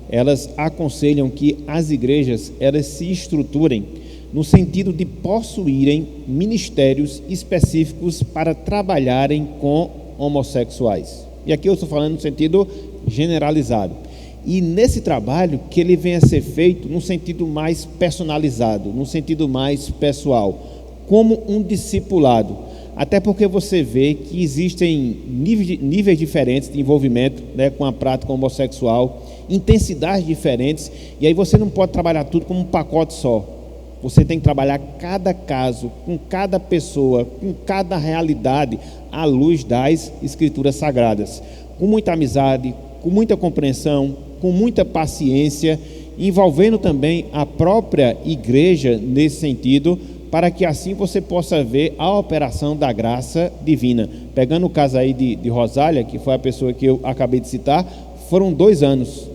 elas aconselham que as igrejas, elas se estruturem no sentido de possuírem ministérios específicos para trabalharem com homossexuais. E aqui eu estou falando no sentido generalizado. E nesse trabalho que ele venha a ser feito num sentido mais personalizado, num sentido mais pessoal, como um discipulado. Até porque você vê que existem níveis diferentes de envolvimento, né, com a prática homossexual, intensidades diferentes, e aí você não pode trabalhar tudo como um pacote só. Você tem que trabalhar cada caso, com cada pessoa, com cada realidade, à luz das Escrituras Sagradas. Com muita amizade, com muita compreensão, com muita paciência, envolvendo também a própria igreja nesse sentido, para que assim você possa ver a operação da graça divina. Pegando o caso aí de Rosália, que foi a pessoa que eu acabei de citar, foram 2 anos.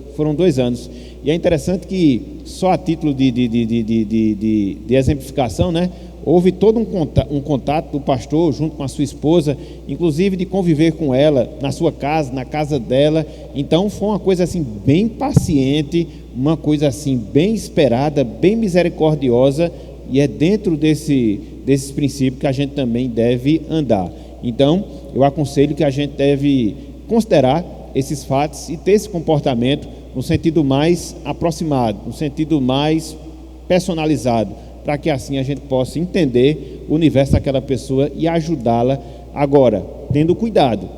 E é interessante que, só a título de exemplificação, né, houve todo um contato do pastor junto com a sua esposa, inclusive de conviver com ela na sua casa, na casa dela. Então foi uma coisa assim bem paciente, uma coisa assim bem esperada, bem misericordiosa, e é dentro desses princípios que a gente também deve andar. Então eu aconselho que a gente deve considerar esses fatos e ter esse comportamento no sentido mais aproximado, no sentido mais personalizado, para que assim a gente possa entender o universo daquela pessoa e ajudá-la. Agora, tendo cuidado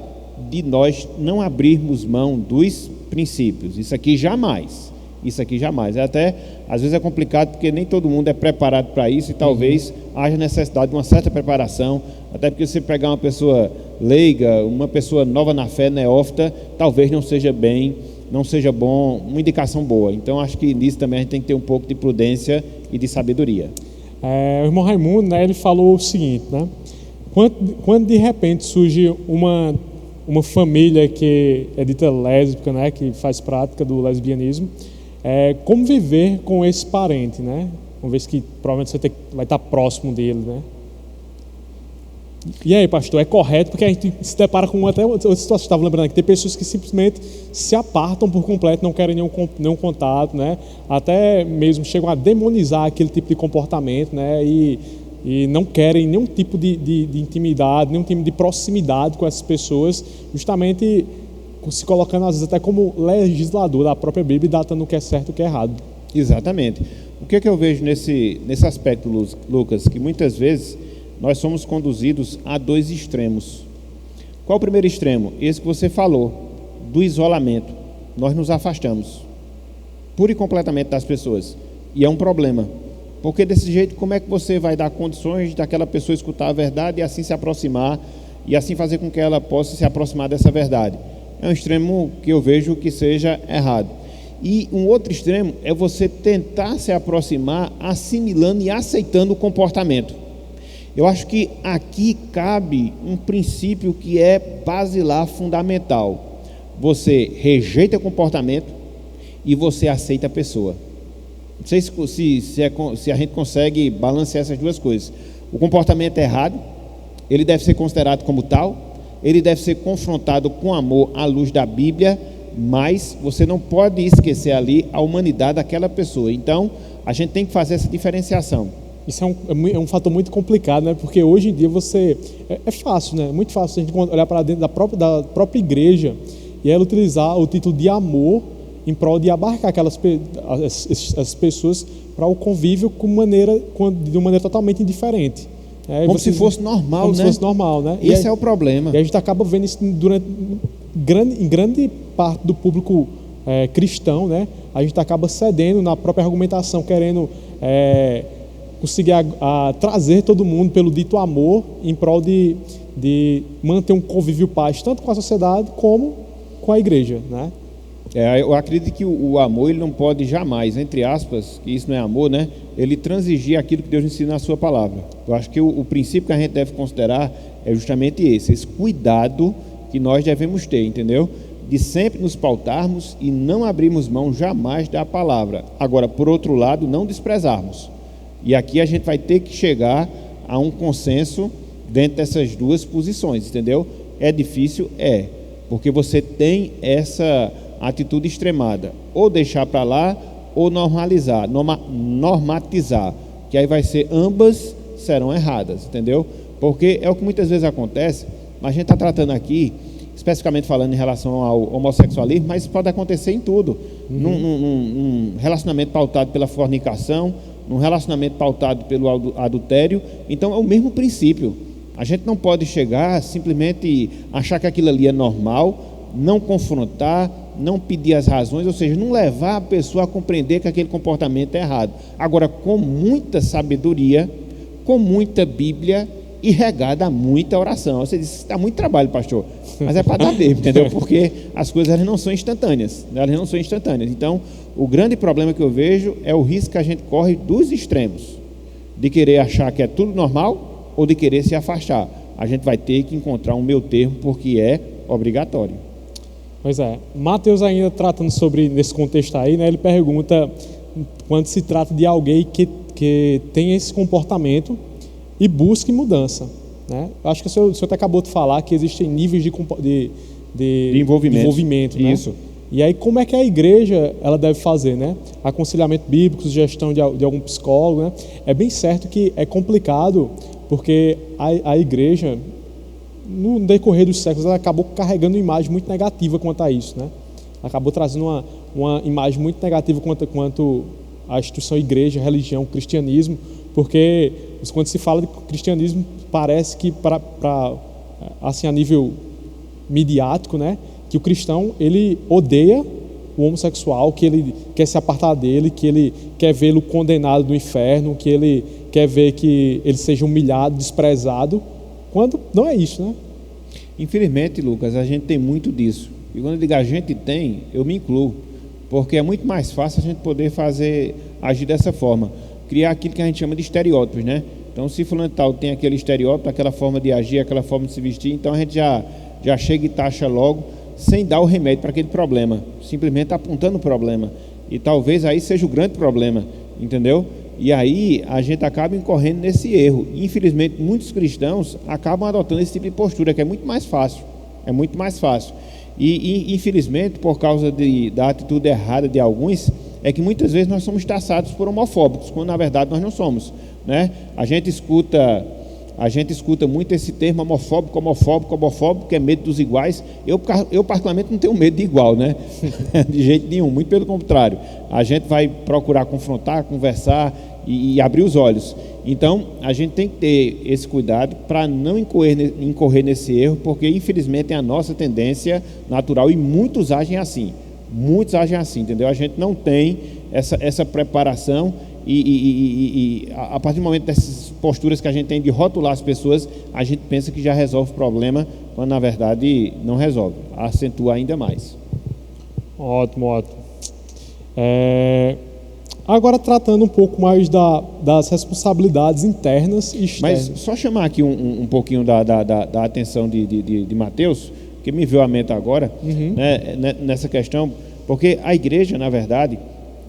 de nós não abrirmos mão dos princípios. Isso aqui jamais. isso aqui jamais. Até, às vezes é complicado porque nem todo mundo é preparado para isso e talvez haja necessidade de uma certa preparação, até porque se você pegar uma pessoa leiga, uma pessoa nova na fé, neófita, talvez não seja bom, uma indicação boa. Então, acho que nisso também a gente tem que ter um pouco de prudência e de sabedoria. O irmão Raimundo, né, ele falou o seguinte, né? Quando de repente surge uma família que é dita lésbica, né, que faz prática do lesbianismo, como viver com esse parente, né? Uma vez que provavelmente você vai estar próximo dele, né? E aí, pastor, é correto? Porque a gente se depara com até outra situação. Estava lembrando que tem pessoas que simplesmente se apartam por completo, não querem nenhum contato, né? Até mesmo chegam a demonizar aquele tipo de comportamento, né? E não querem nenhum tipo de intimidade, nenhum tipo de proximidade com essas pessoas, justamente se colocando às vezes até como legislador da própria Bíblia e datando o que é certo e o que é errado. Exatamente. O que eu vejo nesse aspecto, Lucas, que muitas vezes nós somos conduzidos a dois extremos. Qual o primeiro extremo? Esse que você falou, do isolamento. Nós nos afastamos pura e completamente das pessoas. E é um problema. Porque desse jeito, como é que você vai dar condições daquela pessoa escutar a verdade e assim se aproximar, e assim fazer com que ela possa se aproximar dessa verdade? É um extremo que eu vejo que seja errado. E um outro extremo é você tentar se aproximar assimilando e aceitando o comportamento. Eu acho que aqui cabe um princípio que é basilar, fundamental. Você rejeita o comportamento e você aceita a pessoa. Não sei se a gente consegue balancear essas duas coisas. O comportamento é errado, ele deve ser considerado como tal, ele deve ser confrontado com amor à luz da Bíblia, mas você não pode esquecer ali a humanidade daquela pessoa. Então, a gente tem que fazer essa diferenciação. Isso é um fator muito complicado, né? Porque hoje em dia é fácil, né? Muito fácil a gente olhar para dentro da própria igreja e ela utilizar o título de amor em prol de abarcar as pessoas para o convívio de uma maneira totalmente indiferente. Como se fosse normal, né? Como se fosse normal, né? Esse é o problema. E a gente acaba vendo isso em grande parte do público cristão, né? A gente acaba cedendo na própria argumentação, querendo conseguir trazer todo mundo pelo dito amor em prol de manter um convívio paz, tanto com a sociedade como com a igreja, né? Eu acredito que o amor, ele não pode jamais, entre aspas, que isso não é amor, né? Ele transigir aquilo que Deus ensina na sua palavra. Eu acho que o princípio que a gente deve considerar é justamente esse cuidado que nós devemos ter, entendeu? De sempre nos pautarmos e não abrirmos mão jamais da palavra. Agora, por outro lado, não desprezarmos. E aqui a gente vai ter que chegar a um consenso dentro dessas duas posições, entendeu? É difícil? É, porque você tem essa atitude extremada, ou deixar para lá, ou normatizar, que aí vai ser, ambas serão erradas, entendeu? Porque é o que muitas vezes acontece, mas a gente está tratando aqui, especificamente falando em relação ao homossexualismo, mas isso pode acontecer em tudo, num relacionamento pautado pela fornicação, num relacionamento pautado pelo adultério. Então é o mesmo princípio. A gente não pode chegar simplesmente achar que aquilo ali é normal, não confrontar, não pedir as razões, ou seja, não levar a pessoa a compreender que aquele comportamento é errado. Agora, com muita sabedoria, com muita Bíblia e regada a muita oração. Você diz, está muito trabalho, pastor, mas é para dar mesmo, entendeu? Porque as coisas elas não são instantâneas, Então, o grande problema que eu vejo é o risco que a gente corre dos extremos, de querer achar que é tudo normal ou de querer se afastar. A gente vai ter que encontrar um meio termo, porque é obrigatório. Pois é. Mateus, ainda tratando sobre nesse contexto aí, né, ele pergunta quando se trata de alguém que tem esse comportamento e busque mudança, né? Acho que o senhor até acabou de falar que existem níveis de envolvimento, né? Isso. E aí, como é que a igreja ela deve fazer, né? Aconselhamento bíblico, sugestão de algum psicólogo, né? É bem certo que é complicado, porque a igreja, no decorrer dos séculos, ela acabou carregando uma imagem muito negativa quanto a isso, né? Ela acabou trazendo uma imagem muito negativa quanto à instituição igreja, religião, cristianismo, porque quando se fala de cristianismo, parece que assim, a nível midiático, né, que o cristão ele odeia o homossexual, que ele quer se apartar dele, que ele quer vê-lo condenado no inferno, que ele quer ver que ele seja humilhado, desprezado, quando não é isso, né? Infelizmente, Lucas, a gente tem muito disso. E quando eu digo a gente tem, eu me incluo, porque é muito mais fácil a gente poder agir dessa forma, criar aquilo que a gente chama de estereótipos, né? Então, se fulano tal tem aquele estereótipo, aquela forma de agir, aquela forma de se vestir, então a gente já chega e taxa logo, sem dar o remédio para aquele problema, simplesmente apontando o problema. E talvez aí seja o grande problema, entendeu? E aí a gente acaba incorrendo nesse erro. Infelizmente, muitos cristãos acabam adotando esse tipo de postura, que é muito mais fácil. É muito mais fácil. E infelizmente, por causa da atitude errada de alguns, é que muitas vezes nós somos taxados por homofóbicos, quando na verdade nós não somos, né? A gente escuta muito esse termo homofóbico, que é medo dos iguais. Eu particularmente não tenho medo de igual, né? De jeito nenhum, muito pelo contrário. A gente vai procurar confrontar, conversar e abrir os olhos. Então, a gente tem que ter esse cuidado para não incorrer nesse erro, porque infelizmente é a nossa tendência natural e muitos agem assim, entendeu? A gente não tem essa preparação e a partir do momento dessas posturas que a gente tem de rotular as pessoas, a gente pensa que já resolve o problema, quando na verdade não resolve, acentua ainda mais. Ótimo. Agora tratando um pouco mais das responsabilidades internas e externas. Mas só chamar aqui um pouquinho da atenção de Mateus, que me veio à mente agora, né, nessa questão, porque a igreja, na verdade,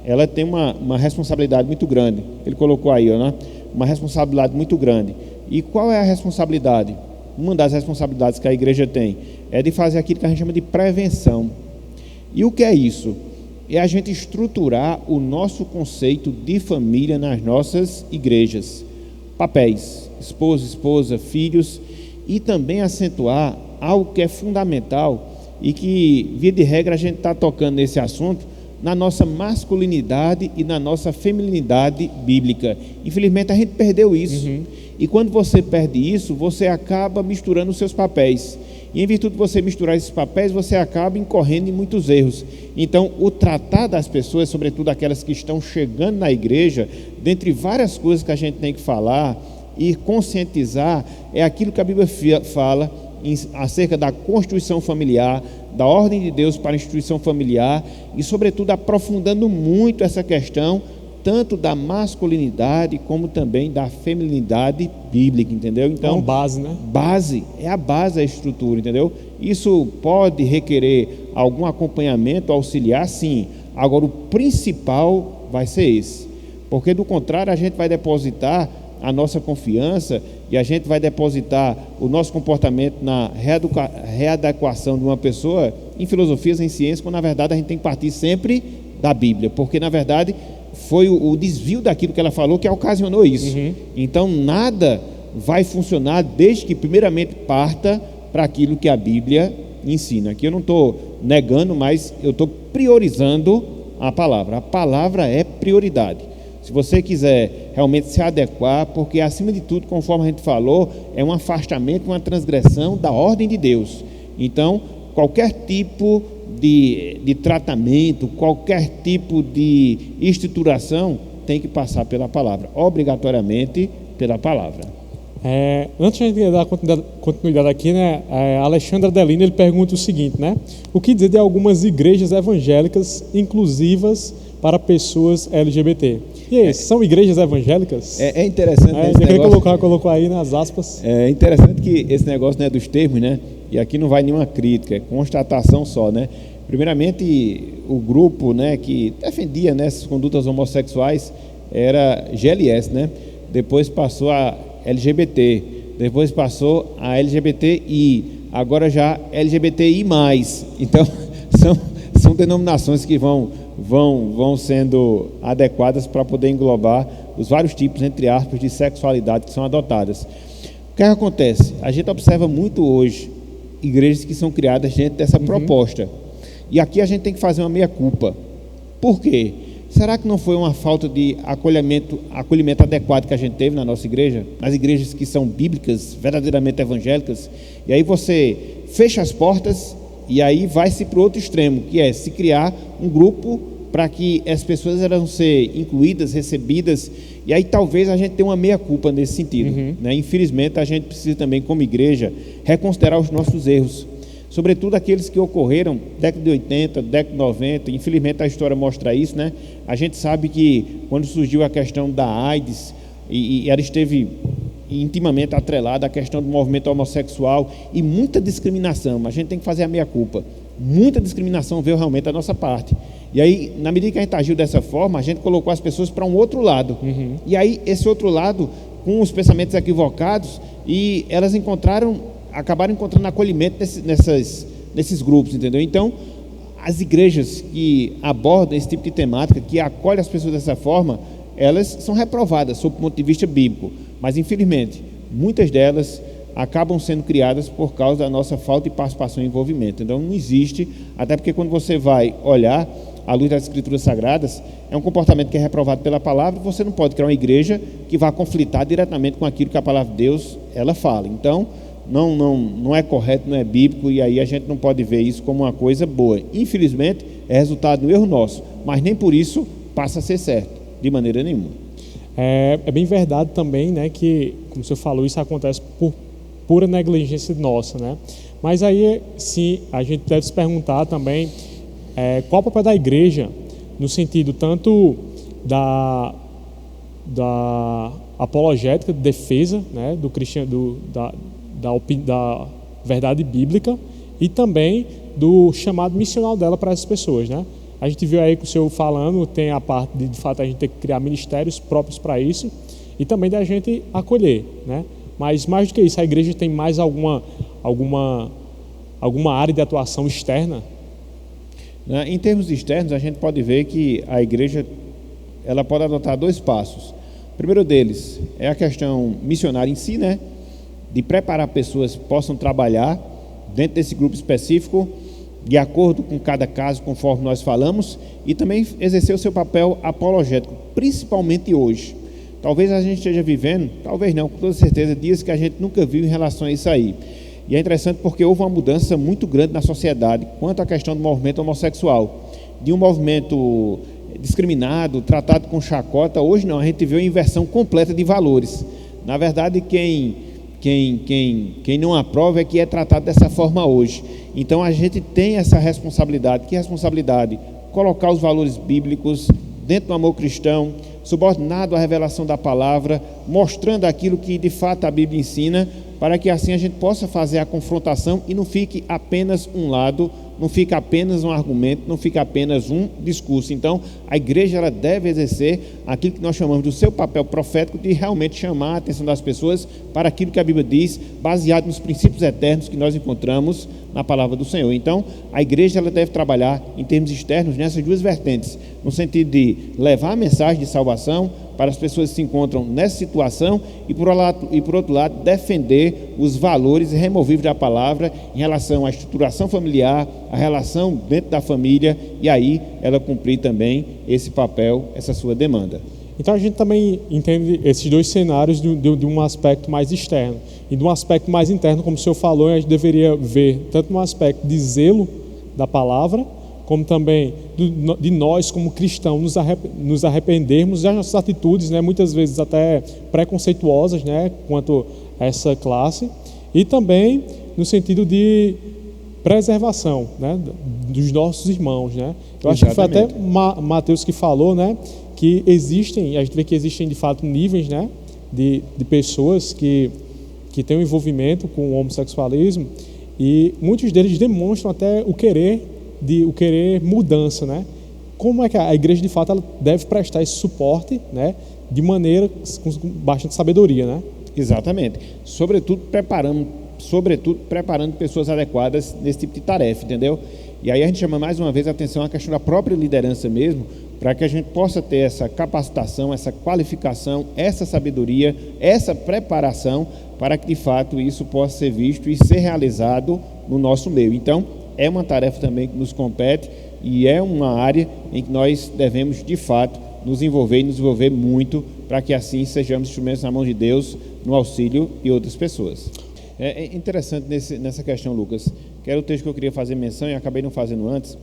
ela tem uma responsabilidade muito grande. Ele colocou aí, né? Uma responsabilidade muito grande. E qual é a responsabilidade? Uma das responsabilidades que a igreja tem é de fazer aquilo que a gente chama de prevenção. E o que é isso? É a gente estruturar o nosso conceito de família nas nossas igrejas. Papéis, esposa, filhos, e também acentuar algo que é fundamental e que, via de regra, a gente está tocando nesse assunto, na nossa masculinidade e na nossa feminilidade bíblica. Infelizmente a gente perdeu isso. E quando você perde isso, você acaba misturando os seus papéis. E em virtude de você misturar esses papéis, você acaba incorrendo em muitos erros. Então, o tratar das pessoas, sobretudo aquelas que estão chegando na igreja, dentre várias coisas que a gente tem que falar e conscientizar, é aquilo que a Bíblia fala acerca da constituição familiar, da ordem de Deus para a instituição familiar e, sobretudo, aprofundando muito essa questão, tanto da masculinidade como também da feminilidade bíblica, entendeu? Então, é uma base, né? É a base da estrutura, entendeu? Isso pode requerer algum acompanhamento auxiliar, sim. Agora, o principal vai ser esse, porque do contrário a gente vai depositar a nossa confiança e a gente vai depositar o nosso comportamento na readequação de uma pessoa em filosofias, em ciência, quando na verdade a gente tem que partir sempre da Bíblia, porque na verdade foi o desvio daquilo que ela falou que ocasionou isso. Então nada vai funcionar desde que primeiramente parta para aquilo que a Bíblia ensina. Aqui eu não estou negando, mas eu estou priorizando a palavra é prioridade. Se você quiser realmente se adequar, porque acima de tudo, conforme a gente falou, é um afastamento, uma transgressão da ordem de Deus. Então, qualquer tipo de tratamento, qualquer tipo de estruturação tem que passar pela palavra, obrigatoriamente pela palavra. Antes de a gente dar continuidade aqui, né, Alexandre Adelino, ele pergunta o seguinte, né? O que dizer de algumas igrejas evangélicas inclusivas para pessoas LGBT? E aí, são igrejas evangélicas? É interessante. Colocou aí nas aspas. É interessante que esse negócio não é dos termos, né? E aqui não vai nenhuma crítica, é constatação só, né? Primeiramente, o grupo, né, que defendia, né, essas condutas homossexuais era GLS, né? Depois passou a LGBT, depois passou a LGBTI, agora já LGBTI+. Então, são denominações que vão sendo adequadas para poder englobar os vários tipos, entre aspas, de sexualidade que são adotadas. O que acontece? A gente observa muito hoje igrejas que são criadas dentro dessa proposta. E aqui a gente tem que fazer uma meia-culpa. Por quê? Será que não foi uma falta de acolhimento adequado que a gente teve na nossa igreja? Nas igrejas que são bíblicas, verdadeiramente evangélicas? E aí você fecha as portas E aí vai-se para o outro extremo, que é se criar um grupo para que as pessoas eram ser incluídas, recebidas, e aí talvez a gente tenha uma meia-culpa nesse sentido. Né? Infelizmente, a gente precisa também, como igreja, reconsiderar os nossos erros, sobretudo aqueles que ocorreram década de 80, década de 90, infelizmente a história mostra isso, né? A gente sabe que quando surgiu a questão da AIDS, e ela esteve intimamente atrelada à questão do movimento homossexual e muita discriminação, a gente tem que fazer a meia-culpa, muita discriminação veio realmente da nossa parte. E aí, na medida que a gente agiu dessa forma, a gente colocou as pessoas para um outro lado. E aí, esse outro lado, com os pensamentos equivocados, e elas acabaram encontrando acolhimento nesses grupos, entendeu? Então, as igrejas que abordam esse tipo de temática, que acolhem as pessoas dessa forma, elas são reprovadas sob o ponto de vista bíblico. Mas, infelizmente, muitas delas acabam sendo criadas por causa da nossa falta de participação e envolvimento. Então, não existe, até porque quando você vai olhar à luz das Escrituras Sagradas, é um comportamento que é reprovado pela palavra, você não pode criar uma igreja que vá conflitar diretamente com aquilo que a palavra de Deus ela fala. Então, não é correto, não é bíblico, e aí a gente não pode ver isso como uma coisa boa. Infelizmente, é resultado do erro nosso, mas nem por isso passa a ser certo, de maneira nenhuma. É bem verdade também, né, que, como você falou, isso acontece por pura negligência nossa, né? Mas aí, sim, a gente deve se perguntar também qual o papel da igreja no sentido tanto da apologética, de defesa, né, da verdade bíblica e também do chamado missional dela para essas pessoas, né? A gente viu aí que o senhor falando, tem a parte de fato a gente ter que criar ministérios próprios para isso e também da gente acolher, né? Mas mais do que isso, a igreja tem mais alguma área de atuação externa? Em termos externos, a gente pode ver que a igreja ela pode adotar dois passos. O primeiro deles é a questão missionária em si, né? De preparar pessoas que possam trabalhar dentro desse grupo específico, de acordo com cada caso, conforme nós falamos, e também exercer o seu papel apologético, principalmente hoje. Talvez a gente esteja vivendo, talvez não, com toda certeza, dias que a gente nunca viu em relação a isso aí. E é interessante porque houve uma mudança muito grande na sociedade quanto à questão do movimento homossexual. De um movimento discriminado, tratado com chacota, hoje não, a gente vê uma inversão completa de valores. Na verdade, quem não aprova é que é tratado dessa forma hoje. Então a gente tem essa responsabilidade. Que responsabilidade? Colocar os valores bíblicos dentro do amor cristão, subordinado à revelação da palavra, mostrando aquilo que de fato a Bíblia ensina, para que assim a gente possa fazer a confrontação e não fique apenas um lado, não fica apenas um argumento, não fica apenas um discurso. Então, a igreja ela deve exercer aquilo que nós chamamos do seu papel profético, de realmente chamar a atenção das pessoas para aquilo que a Bíblia diz, baseado nos princípios eternos que nós encontramos na palavra do Senhor. Então, a igreja ela deve trabalhar em termos externos nessas duas vertentes, no sentido de levar a mensagem de salvação para as pessoas que se encontram nessa situação e por outro lado, defender os valores irremovíveis da palavra em relação à estruturação familiar, a relação dentro da família, e aí ela cumprir também esse papel, essa sua demanda. Então a gente também entende esses dois cenários de um aspecto mais externo e de um aspecto mais interno, como o senhor falou, a gente deveria ver tanto no aspecto de zelo da palavra, como também de nós como cristãos nos arrependermos das nossas atitudes, né, muitas vezes até preconceituosas, né, quanto a essa classe, e também no sentido de preservação, né, dos nossos irmãos, né. Eu acho que foi até Mateus que falou, né, que a gente vê que existem de fato níveis, né, de pessoas que têm um envolvimento com o homossexualismo, e muitos deles demonstram até o querer mudança, né? Como é que a igreja de fato ela deve prestar esse suporte, né, de maneira com bastante sabedoria, né? Exatamente. Sobretudo preparando pessoas adequadas nesse tipo de tarefa, entendeu? E aí a gente chama mais uma vez a atenção à questão da própria liderança mesmo, para que a gente possa ter essa capacitação, essa qualificação, essa sabedoria, essa preparação, para que de fato isso possa ser visto e ser realizado no nosso meio. Então, é uma tarefa também que nos compete e é uma área em que nós devemos de fato nos envolver e nos envolver muito, para que assim sejamos instrumentos na mão de Deus no auxílio de outras pessoas. É interessante nessa questão, Lucas, que era o texto que eu queria fazer menção e acabei não fazendo antes,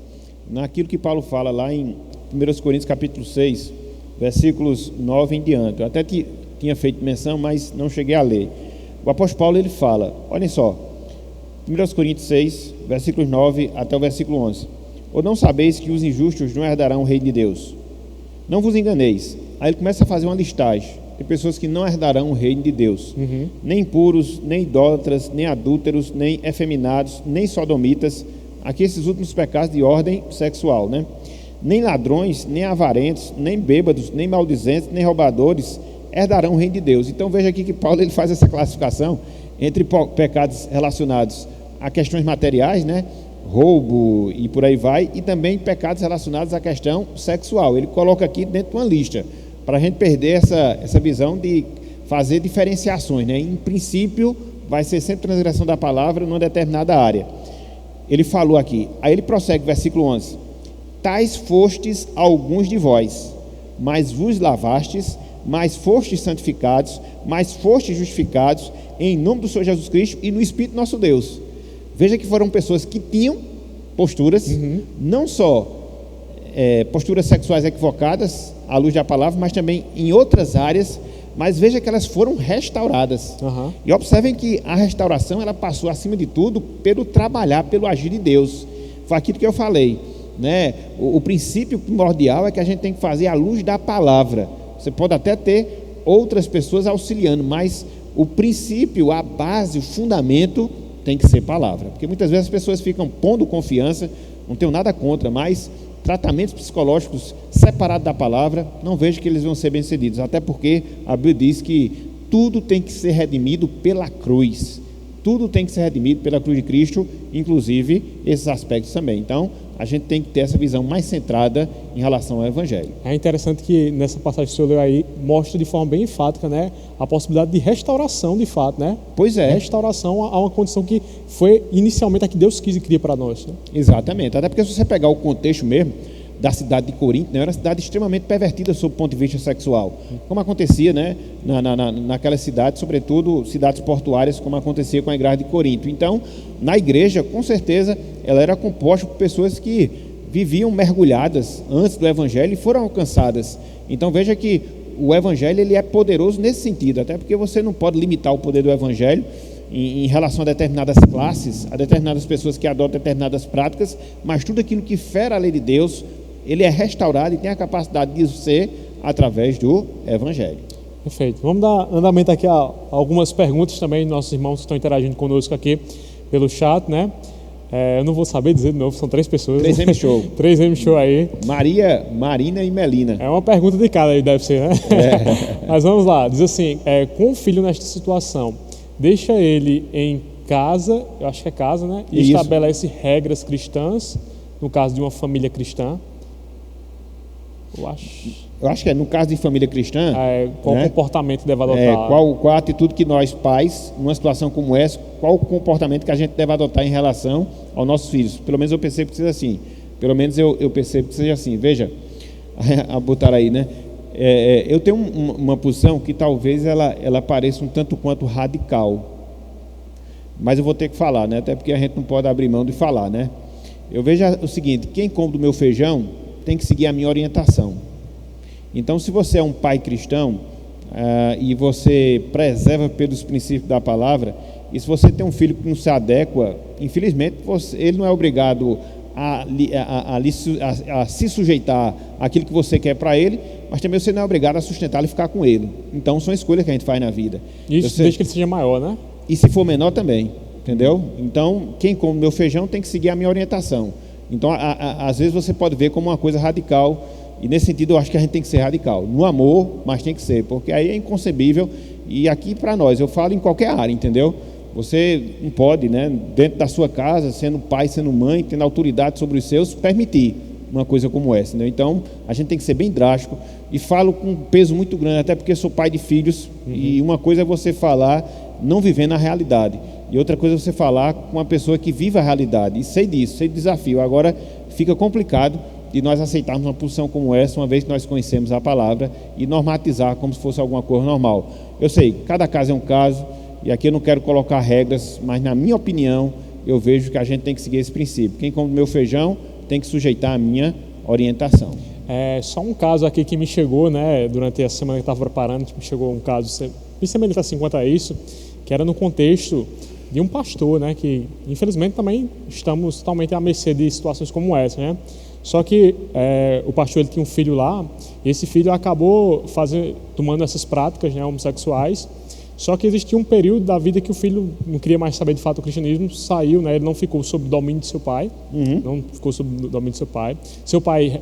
naquilo que Paulo fala lá em 1 Coríntios capítulo 6, versículos 9 em diante. Eu até tinha feito menção, mas não cheguei a ler. O apóstolo Paulo, ele fala, olhem só, 1 Coríntios 6, versículos 9 até o versículo 11. Ou não sabeis que os injustos não herdarão o reino de Deus? Não vos enganeis. Aí ele começa a fazer uma listagem de pessoas que não herdarão o reino de Deus. Nem impuros, nem idólatras, nem adúlteros, nem efeminados, nem sodomitas. Aqui esses últimos pecados de ordem sexual, né? Nem ladrões, nem avarentos, nem bêbados, nem maldizentes, nem roubadores herdarão o reino de Deus. Então veja aqui que Paulo ele faz essa classificação entre pecados relacionados a questões materiais, né? Roubo e por aí vai, e também pecados relacionados à questão sexual. Ele coloca aqui dentro de uma lista, para a gente perder essa visão de fazer diferenciações, né? Em princípio, vai ser sempre transgressão da palavra numa determinada área. Ele falou aqui, aí ele prossegue, versículo 11: tais fostes alguns de vós, mas vos lavastes, mas fostes santificados, mas fostes justificados em nome do Senhor Jesus Cristo e no Espírito nosso Deus. Veja que foram pessoas que tinham posturas, não só posturas sexuais equivocadas à luz da palavra, mas também em outras áreas, mas veja que elas foram restauradas. E observem que a restauração ela passou acima de tudo pelo trabalhar, pelo agir de Deus. Foi aquilo que eu falei, né? O princípio primordial é que a gente tem que fazer à luz da palavra. Você pode até ter outras pessoas auxiliando, mas o princípio, a base, o fundamento tem que ser palavra, porque muitas vezes as pessoas ficam pondo confiança, não tenho nada contra, mas tratamentos psicológicos separados da palavra, não vejo que eles vão ser bem-sucedidos, até porque a Bíblia diz que tudo tem que ser redimido pela cruz, tudo tem que ser redimido pela cruz de Cristo, inclusive esses aspectos também. Então a gente tem que ter essa visão mais centrada em relação ao Evangelho. É interessante que nessa passagem que o senhor leu aí, mostra de forma bem enfática, né, a possibilidade de restauração de fato, né? Pois é. Restauração a uma condição que foi inicialmente a que Deus quis e queria para nós, né? Exatamente, até porque se você pegar o contexto mesmo da cidade de Corinto, né, era uma cidade extremamente pervertida sob o ponto de vista sexual, como acontecia, né, naquela cidade, sobretudo cidades portuárias, como acontecia com a igreja de Corinto. Então, na igreja, com certeza, ela era composta por pessoas que viviam mergulhadas antes do Evangelho e foram alcançadas. Então veja que o Evangelho ele é poderoso nesse sentido, até porque você não pode limitar o poder do Evangelho em relação a determinadas classes, a determinadas pessoas que adotam determinadas práticas, mas tudo aquilo que fere a lei de Deus, ele é restaurado e tem a capacidade de ser através do Evangelho. Perfeito. Vamos dar andamento aqui a algumas perguntas também, nossos irmãos que estão interagindo conosco aqui pelo chat, né? Eu não vou saber dizer de novo, são 3 pessoas. 3M Show. 3M Show aí. Maria, Marina e Melina. É uma pergunta de cada aí, deve ser, né? Mas vamos lá, diz assim, com o filho nesta situação, deixa ele em casa, eu acho que é casa, né? E Isso. estabelece regras cristãs, no caso de uma família cristã. Eu acho que no caso de família cristã, qual né, comportamento deve adotar? Qual a atitude que nós pais, numa situação como essa, qual o comportamento que a gente deve adotar em relação aos nossos filhos? Pelo menos eu percebo que seja assim. Pelo menos eu percebo que seja assim. Veja, a botar aí, né? Eu tenho uma posição que talvez ela pareça um tanto quanto radical, mas eu vou ter que falar, né? Até porque a gente não pode abrir mão de falar, né? Eu vejo o seguinte: quem come do meu feijão tem que seguir a minha orientação. Então, se você é um pai cristão e você preserva pelos princípios da palavra, e se você tem um filho que não se adequa, infelizmente ele não é obrigado a se sujeitar àquilo que você quer para ele, mas também você não é obrigado a sustentá-lo e ficar com ele. Então são escolhas que a gente faz na vida. Isso desde que ele seja maior, né? E se for menor também, entendeu? Então quem come meu feijão tem que seguir a minha orientação. Então às vezes você pode ver como uma coisa radical, e nesse sentido eu acho que a gente tem que ser radical, no amor, mas tem que ser, porque aí é inconcebível. E aqui para nós, eu falo em qualquer área, entendeu? Você não pode, né, dentro da sua casa, sendo pai, sendo mãe, tendo autoridade sobre os seus, permitir uma coisa como essa, né? Então a gente tem que ser bem drástico, e falo com um peso muito grande, até porque sou pai de filhos. E uma coisa é você falar não vivendo a realidade, e outra coisa é você falar com uma pessoa que vive a realidade, e sei disso, sei do desafio. Agora fica complicado de nós aceitarmos uma posição como essa, uma vez que nós conhecemos a palavra, e normatizar como se fosse alguma coisa normal. Eu sei, cada caso é um caso, e aqui eu não quero colocar regras, mas na minha opinião, eu vejo que a gente tem que seguir esse princípio. Quem come meu feijão tem que sujeitar a minha orientação. Só um caso aqui que me chegou, né, durante a semana que eu estava preparando, me chegou um caso bem semelhante assim quanto a isso, que era no contexto de um pastor, né, que infelizmente também estamos totalmente à mercê de situações como essa, né? Só que o pastor, ele tinha um filho lá, e esse filho acabou tomando essas práticas, né, homossexuais. Só que existia um período da vida que o filho não queria mais saber de fato o cristianismo, saiu, né? Ele não ficou sob o domínio de seu pai, não ficou sob o domínio de seu pai. Seu pai,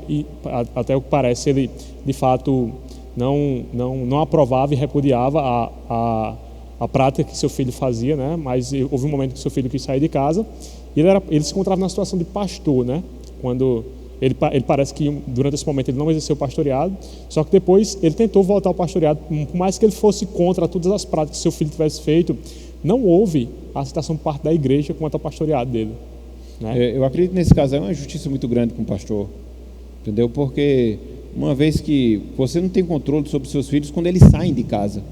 até o que parece, ele de fato não aprovava e repudiava a prática que seu filho fazia, né? Mas houve um momento que seu filho quis sair de casa e ele se encontrava na situação de pastor, né? Quando ele parece que durante esse momento ele não exerceu o pastoreado, só que depois ele tentou voltar ao pastoreado, por mais que ele fosse contra todas as práticas que seu filho tivesse feito, não houve aceitação por parte da igreja quanto ao pastoreado dele, né? Eu acredito que nesse caso é uma injustiça muito grande com o pastor, entendeu? Porque uma vez que você não tem controle sobre seus filhos quando eles saem de casa,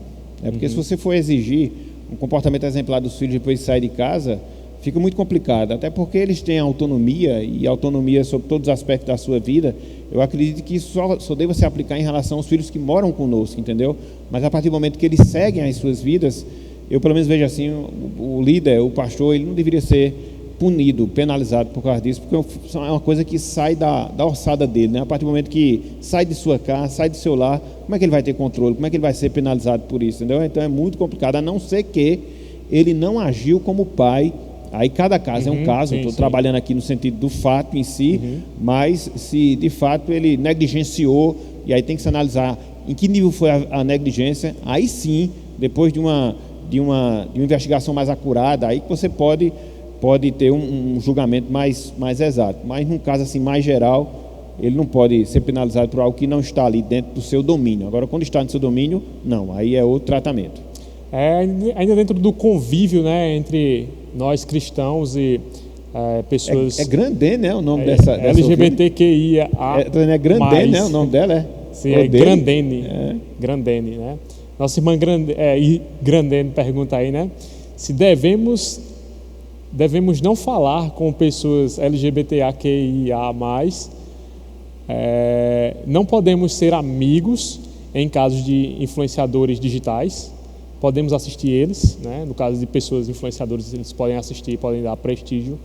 porque se você for exigir um comportamento exemplar dos filhos depois de sair de casa, fica muito complicado, até porque eles têm autonomia, e autonomia sobre todos os aspectos da sua vida. Eu acredito que isso só deva se aplicar em relação aos filhos que moram conosco, entendeu? Mas a partir do momento que eles seguem as suas vidas, eu pelo menos vejo assim, o líder, o pastor, ele não deveria ser punido, penalizado por causa disso, porque é uma coisa que sai da orçada dele, né? A partir do momento que sai de sua casa, sai do seu lar, como é que ele vai ter controle? Como é que ele vai ser penalizado por isso, entendeu? Então é muito complicado, a não ser que ele não agiu como pai. Aí cada caso é um caso, estou trabalhando aqui no sentido do fato em si, mas se de fato ele negligenciou, e aí tem que se analisar em que nível foi a negligência, aí sim, depois de uma investigação mais acurada, aí que você pode ter um julgamento mais exato. Mas num caso assim mais geral, ele não pode ser penalizado por algo que não está ali dentro do seu domínio. Agora, quando está no seu domínio, não, aí é outro tratamento. Ainda dentro do convívio, né, entre nós cristãos e pessoas... É Grandene, né, o nome dessa LGBTQIA. É Grandene, né, o nome dela Sim, é Grandene. Grandene, né? Nossa irmã Grandene pergunta aí, né, se devemos não falar com pessoas LGBTQIA+, não podemos ser amigos em casos de influenciadores digitais. Podemos assistir eles, né? No caso de pessoas influenciadoras, eles podem assistir, podem dar prestígio.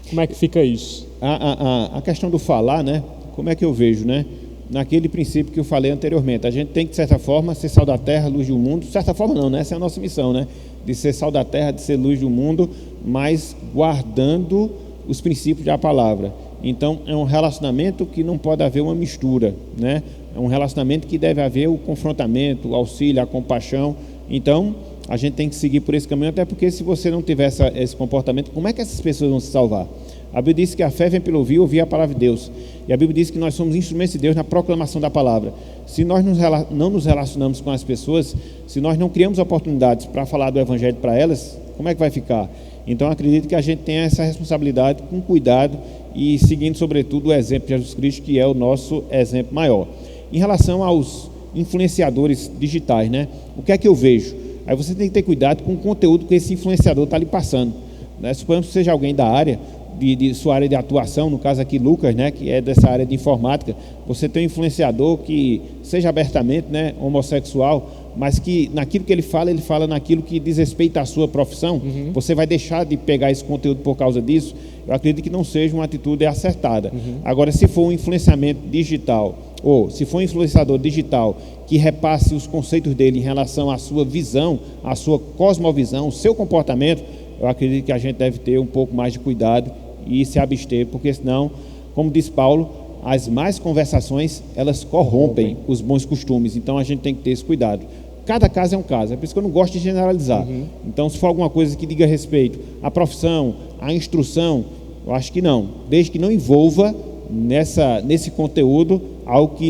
Como é que fica isso? A questão do falar, né? Como é que eu vejo, né? Naquele princípio que eu falei anteriormente, a gente tem que, de certa forma, ser sal da terra, luz do mundo. De certa forma não, né? Essa é a nossa missão, né? De ser sal da terra, de ser luz do mundo, mas guardando os princípios da palavra. Então, é um relacionamento que não pode haver uma mistura, né? É um relacionamento que deve haver o confrontamento, o auxílio, a compaixão. Então, a gente tem que seguir por esse caminho, até porque se você não tiver esse comportamento, como é que essas pessoas vão se salvar? A Bíblia diz que a fé vem pelo ouvir a palavra de Deus. E a Bíblia diz que nós somos instrumentos de Deus na proclamação da palavra. Se nós não nos relacionamos com as pessoas, se nós não criamos oportunidades para falar do Evangelho para elas, como é que vai ficar? Então, acredito que a gente tenha essa responsabilidade com cuidado e seguindo, sobretudo, o exemplo de Jesus Cristo, que é o nosso exemplo maior. Em relação aos influenciadores digitais, né? O que é que eu vejo? Aí você tem que ter cuidado com o conteúdo que esse influenciador está lhe passando, né? Suponhamos que seja alguém da área, de sua área de atuação, no caso aqui Lucas, né, que é dessa área de informática. Você tem um influenciador que seja abertamente, né, homossexual, mas que naquilo que ele fala naquilo que diz respeito à sua profissão. Você vai deixar de pegar esse conteúdo por causa disso? Eu acredito que não seja uma atitude acertada. Agora, se for um influenciamento digital, ou se for um influenciador digital que repasse os conceitos dele em relação à sua visão, à sua cosmovisão, o seu comportamento, eu acredito que a gente deve ter um pouco mais de cuidado e se abster, porque senão, como diz Paulo, as más conversações, elas corrompem os bons costumes. Então a gente tem que ter esse cuidado. Cada caso é um caso, é por isso que eu não gosto de generalizar. Então, se for alguma coisa que diga respeito à profissão, à instrução, eu acho que não, desde que não envolva nesse conteúdo algo que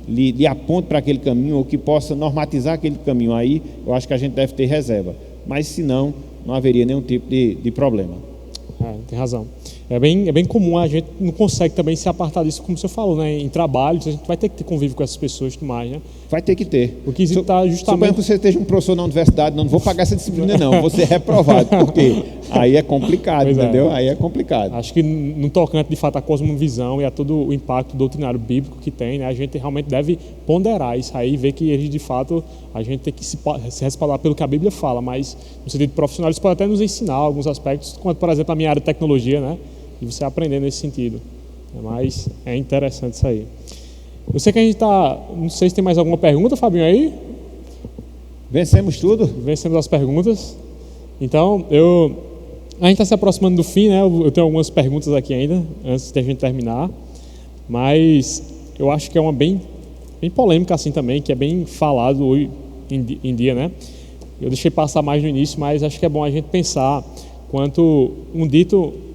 lhe aponte para aquele caminho, ou que possa normatizar aquele caminho. Aí eu acho que a gente deve ter reserva, mas se não haveria nenhum tipo de problema. Tem razão. É bem comum, a gente não consegue também se apartar disso, como o senhor falou, né? Em trabalhos, a gente vai ter que ter convívio com essas pessoas e tudo mais, né? Vai ter que ter. O que está justamente... Suponha que você esteja um professor na universidade, não vou pagar essa disciplina não, vou ser reprovado. Por quê? Aí é complicado, pois entendeu? Aí é complicado. Acho que no tocante, de fato, à cosmovisão e a todo o impacto doutrinário bíblico que tem, né? A gente realmente deve ponderar isso aí, ver que eles, de fato, a gente tem que se respaldar pelo que a Bíblia fala, mas no sentido profissional, eles podem até nos ensinar alguns aspectos, como, por exemplo, a minha área de tecnologia, né? E você aprender nesse sentido. Mas é interessante isso aí. Eu sei que a gente está... Não sei se tem mais alguma pergunta, Fabinho, aí? Vencemos tudo? Vencemos as perguntas. Então, a gente está se aproximando do fim, né? Eu tenho algumas perguntas aqui ainda, antes de a gente terminar. Mas eu acho que é uma bem polêmica assim também, que é bem falado hoje em dia, né? Eu deixei passar mais no início, mas acho que é bom a gente pensar quanto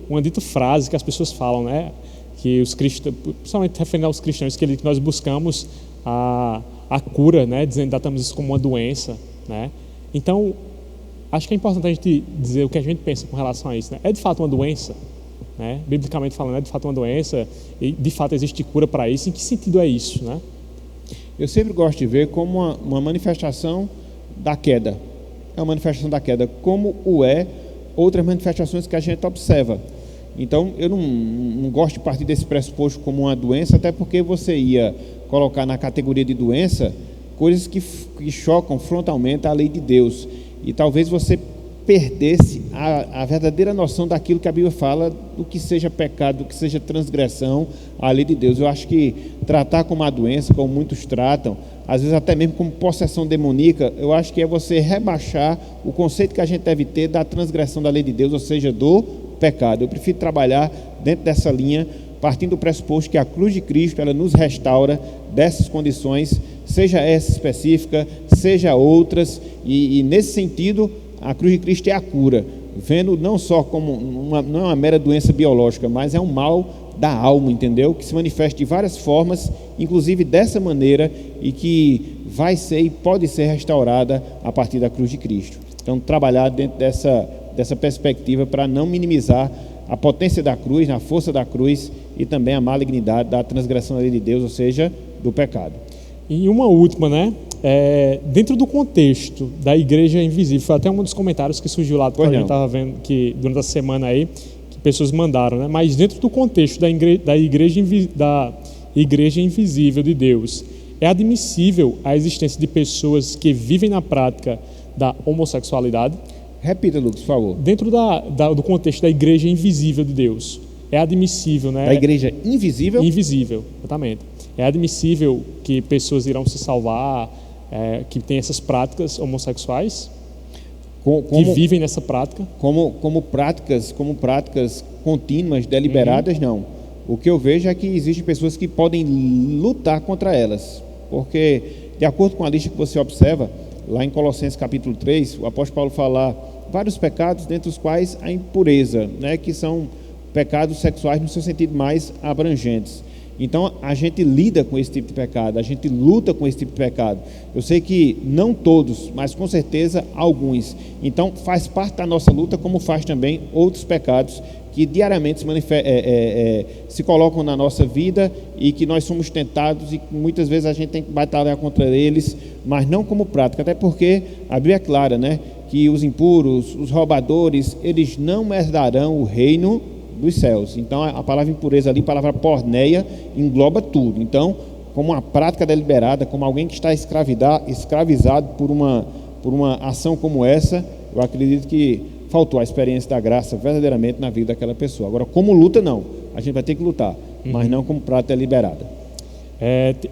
uma dita frase que as pessoas falam, né? Que os cristãos, principalmente referindo aos cristãos, que nós buscamos a cura, né? Dizendo, tratamos isso como uma doença, né? Então, acho que é importante a gente dizer o que a gente pensa com relação a isso, né? É de fato uma doença, né? Biblicamente falando, é de fato uma doença e de fato existe cura para isso. Em que sentido é isso, né? Eu sempre gosto de ver como uma manifestação da queda. É uma manifestação da queda, como outras manifestações que a gente observa. Então, eu não gosto de partir desse pressuposto como uma doença, até porque você ia colocar na categoria de doença coisas que chocam frontalmente a lei de Deus. E talvez você perdesse a verdadeira noção daquilo que a Bíblia fala, do que seja pecado, do que seja transgressão à lei de Deus. Eu acho que tratar como uma doença, como muitos tratam, às vezes até mesmo como possessão demoníaca, eu acho que é você rebaixar o conceito que a gente deve ter da transgressão da lei de Deus, ou seja, do pecado. Eu prefiro trabalhar dentro dessa linha, partindo do pressuposto que a cruz de Cristo, ela nos restaura dessas condições, seja essa específica, seja outras, e nesse sentido, a cruz de Cristo é a cura, vendo não só como não é uma mera doença biológica, mas é um mal da alma, entendeu? Que se manifesta de várias formas, inclusive dessa maneira, e que vai ser e pode ser restaurada a partir da cruz de Cristo. Então, trabalhar dentro dessa perspectiva para não minimizar a potência da cruz, a força da cruz e também a malignidade da transgressão da lei de Deus, ou seja, do pecado. E uma última, né? Dentro do contexto da igreja invisível, foi até um dos comentários que surgiu lá, que a gente estava vendo que durante a semana aí, que pessoas mandaram, né? Mas dentro do contexto da igreja invisível de Deus, é admissível a existência de pessoas que vivem na prática da homossexualidade? Repita, Lucas, por favor. Dentro do contexto da igreja invisível de Deus, é admissível, né? Da igreja invisível? Invisível, exatamente. É admissível que pessoas irão se salvar, que têm essas práticas homossexuais, que vivem nessa prática? Como práticas contínuas, deliberadas, não. O que eu vejo é que existem pessoas que podem lutar contra elas, porque, de acordo com a lista que você observa, lá em Colossenses capítulo 3, o apóstolo Paulo fala vários pecados, dentre os quais a impureza, né, que são pecados sexuais no seu sentido mais abrangentes. Então, a gente lida com esse tipo de pecado, a gente luta com esse tipo de pecado. Eu sei que não todos, mas com certeza alguns. Então, faz parte da nossa luta, como faz também outros pecados que diariamente se colocam na nossa vida e que nós somos tentados e que muitas vezes a gente tem que batalhar contra eles, mas não como prática, até porque a Bíblia é clara, né? Que os impuros, os roubadores, eles não herdarão o reino dos céus. Então, a palavra impureza ali, a palavra porneia, engloba tudo. Então, como uma prática deliberada, como alguém que está escravizado por uma ação como essa, eu acredito que faltou a experiência da graça verdadeiramente na vida daquela pessoa. Agora, como luta, não. A gente vai ter que lutar, mas não como prática deliberada.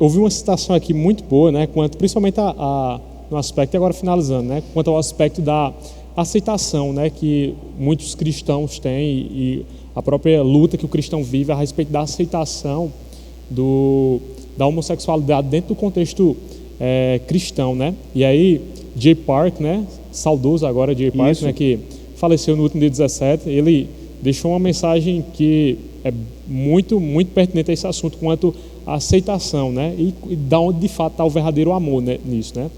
Houve uma citação aqui muito boa, né, quanto principalmente no aspecto, e agora finalizando, né, quanto ao aspecto da aceitação, né, que muitos cristãos têm e a própria luta que o cristão vive a respeito da aceitação da homossexualidade dentro do contexto cristão, né? E aí, Jay Park, né, saudoso agora Jay Park, né, que faleceu no último dia 17, ele deixou uma mensagem que é muito, muito pertinente a esse assunto quanto à aceitação, né? E da onde de fato está o verdadeiro amor, né, nisso, né?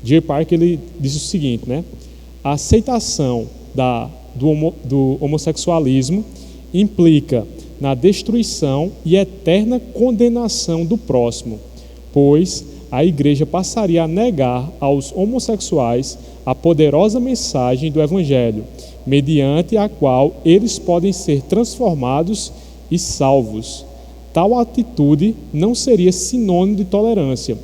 Jay Park, ele disse o seguinte, né? A aceitação do homossexualismo implica na destruição e eterna condenação do próximo, pois a igreja passaria a negar aos homossexuais a poderosa mensagem do Evangelho, mediante a qual eles podem ser transformados e salvos. Tal atitude não seria sinônimo de tolerância,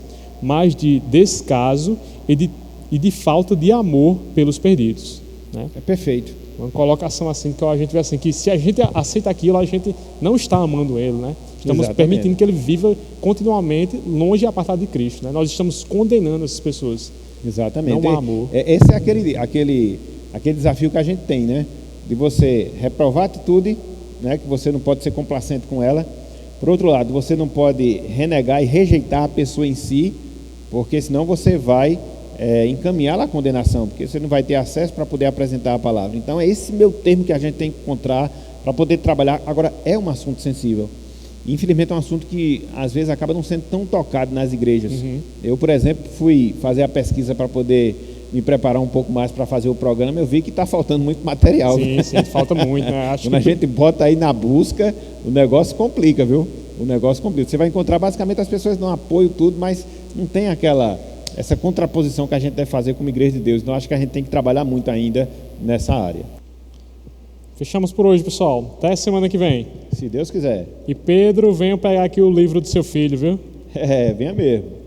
mas de descaso e de falta de amor pelos perdidos. Né? É perfeito. Uma colocação assim que a gente vê assim, que se a gente aceita aquilo, a gente não está amando ele, né? Estamos permitindo que ele viva continuamente longe e apartado de Cristo, né? Nós estamos condenando essas pessoas. Exatamente. Não há amor. Esse é aquele desafio que a gente tem, né? De você reprovar a atitude, né? Que você não pode ser complacente com ela. Por outro lado, você não pode renegar e rejeitar a pessoa em si, porque senão você vai encaminhá-la à condenação, porque você não vai ter acesso para poder apresentar a palavra. Então é esse meu termo que a gente tem que encontrar para poder trabalhar. Agora, é um assunto sensível. Infelizmente é um assunto que às vezes acaba não sendo tão tocado nas igrejas. Eu, por exemplo, fui fazer a pesquisa para poder me preparar um pouco mais para fazer o programa. Eu vi que está faltando muito material. Sim, falta muito, né? Quando a gente bota aí na busca, o negócio complica, viu? O negócio complica. Você vai encontrar basicamente as pessoas dão apoio, tudo, mas não tem essa contraposição que a gente deve fazer como igreja de Deus. Então acho que a gente tem que trabalhar muito ainda nessa área. Fechamos por hoje, pessoal. Até semana que vem. Se Deus quiser. E Pedro, venha pegar aqui o livro do seu filho, viu? Venha mesmo.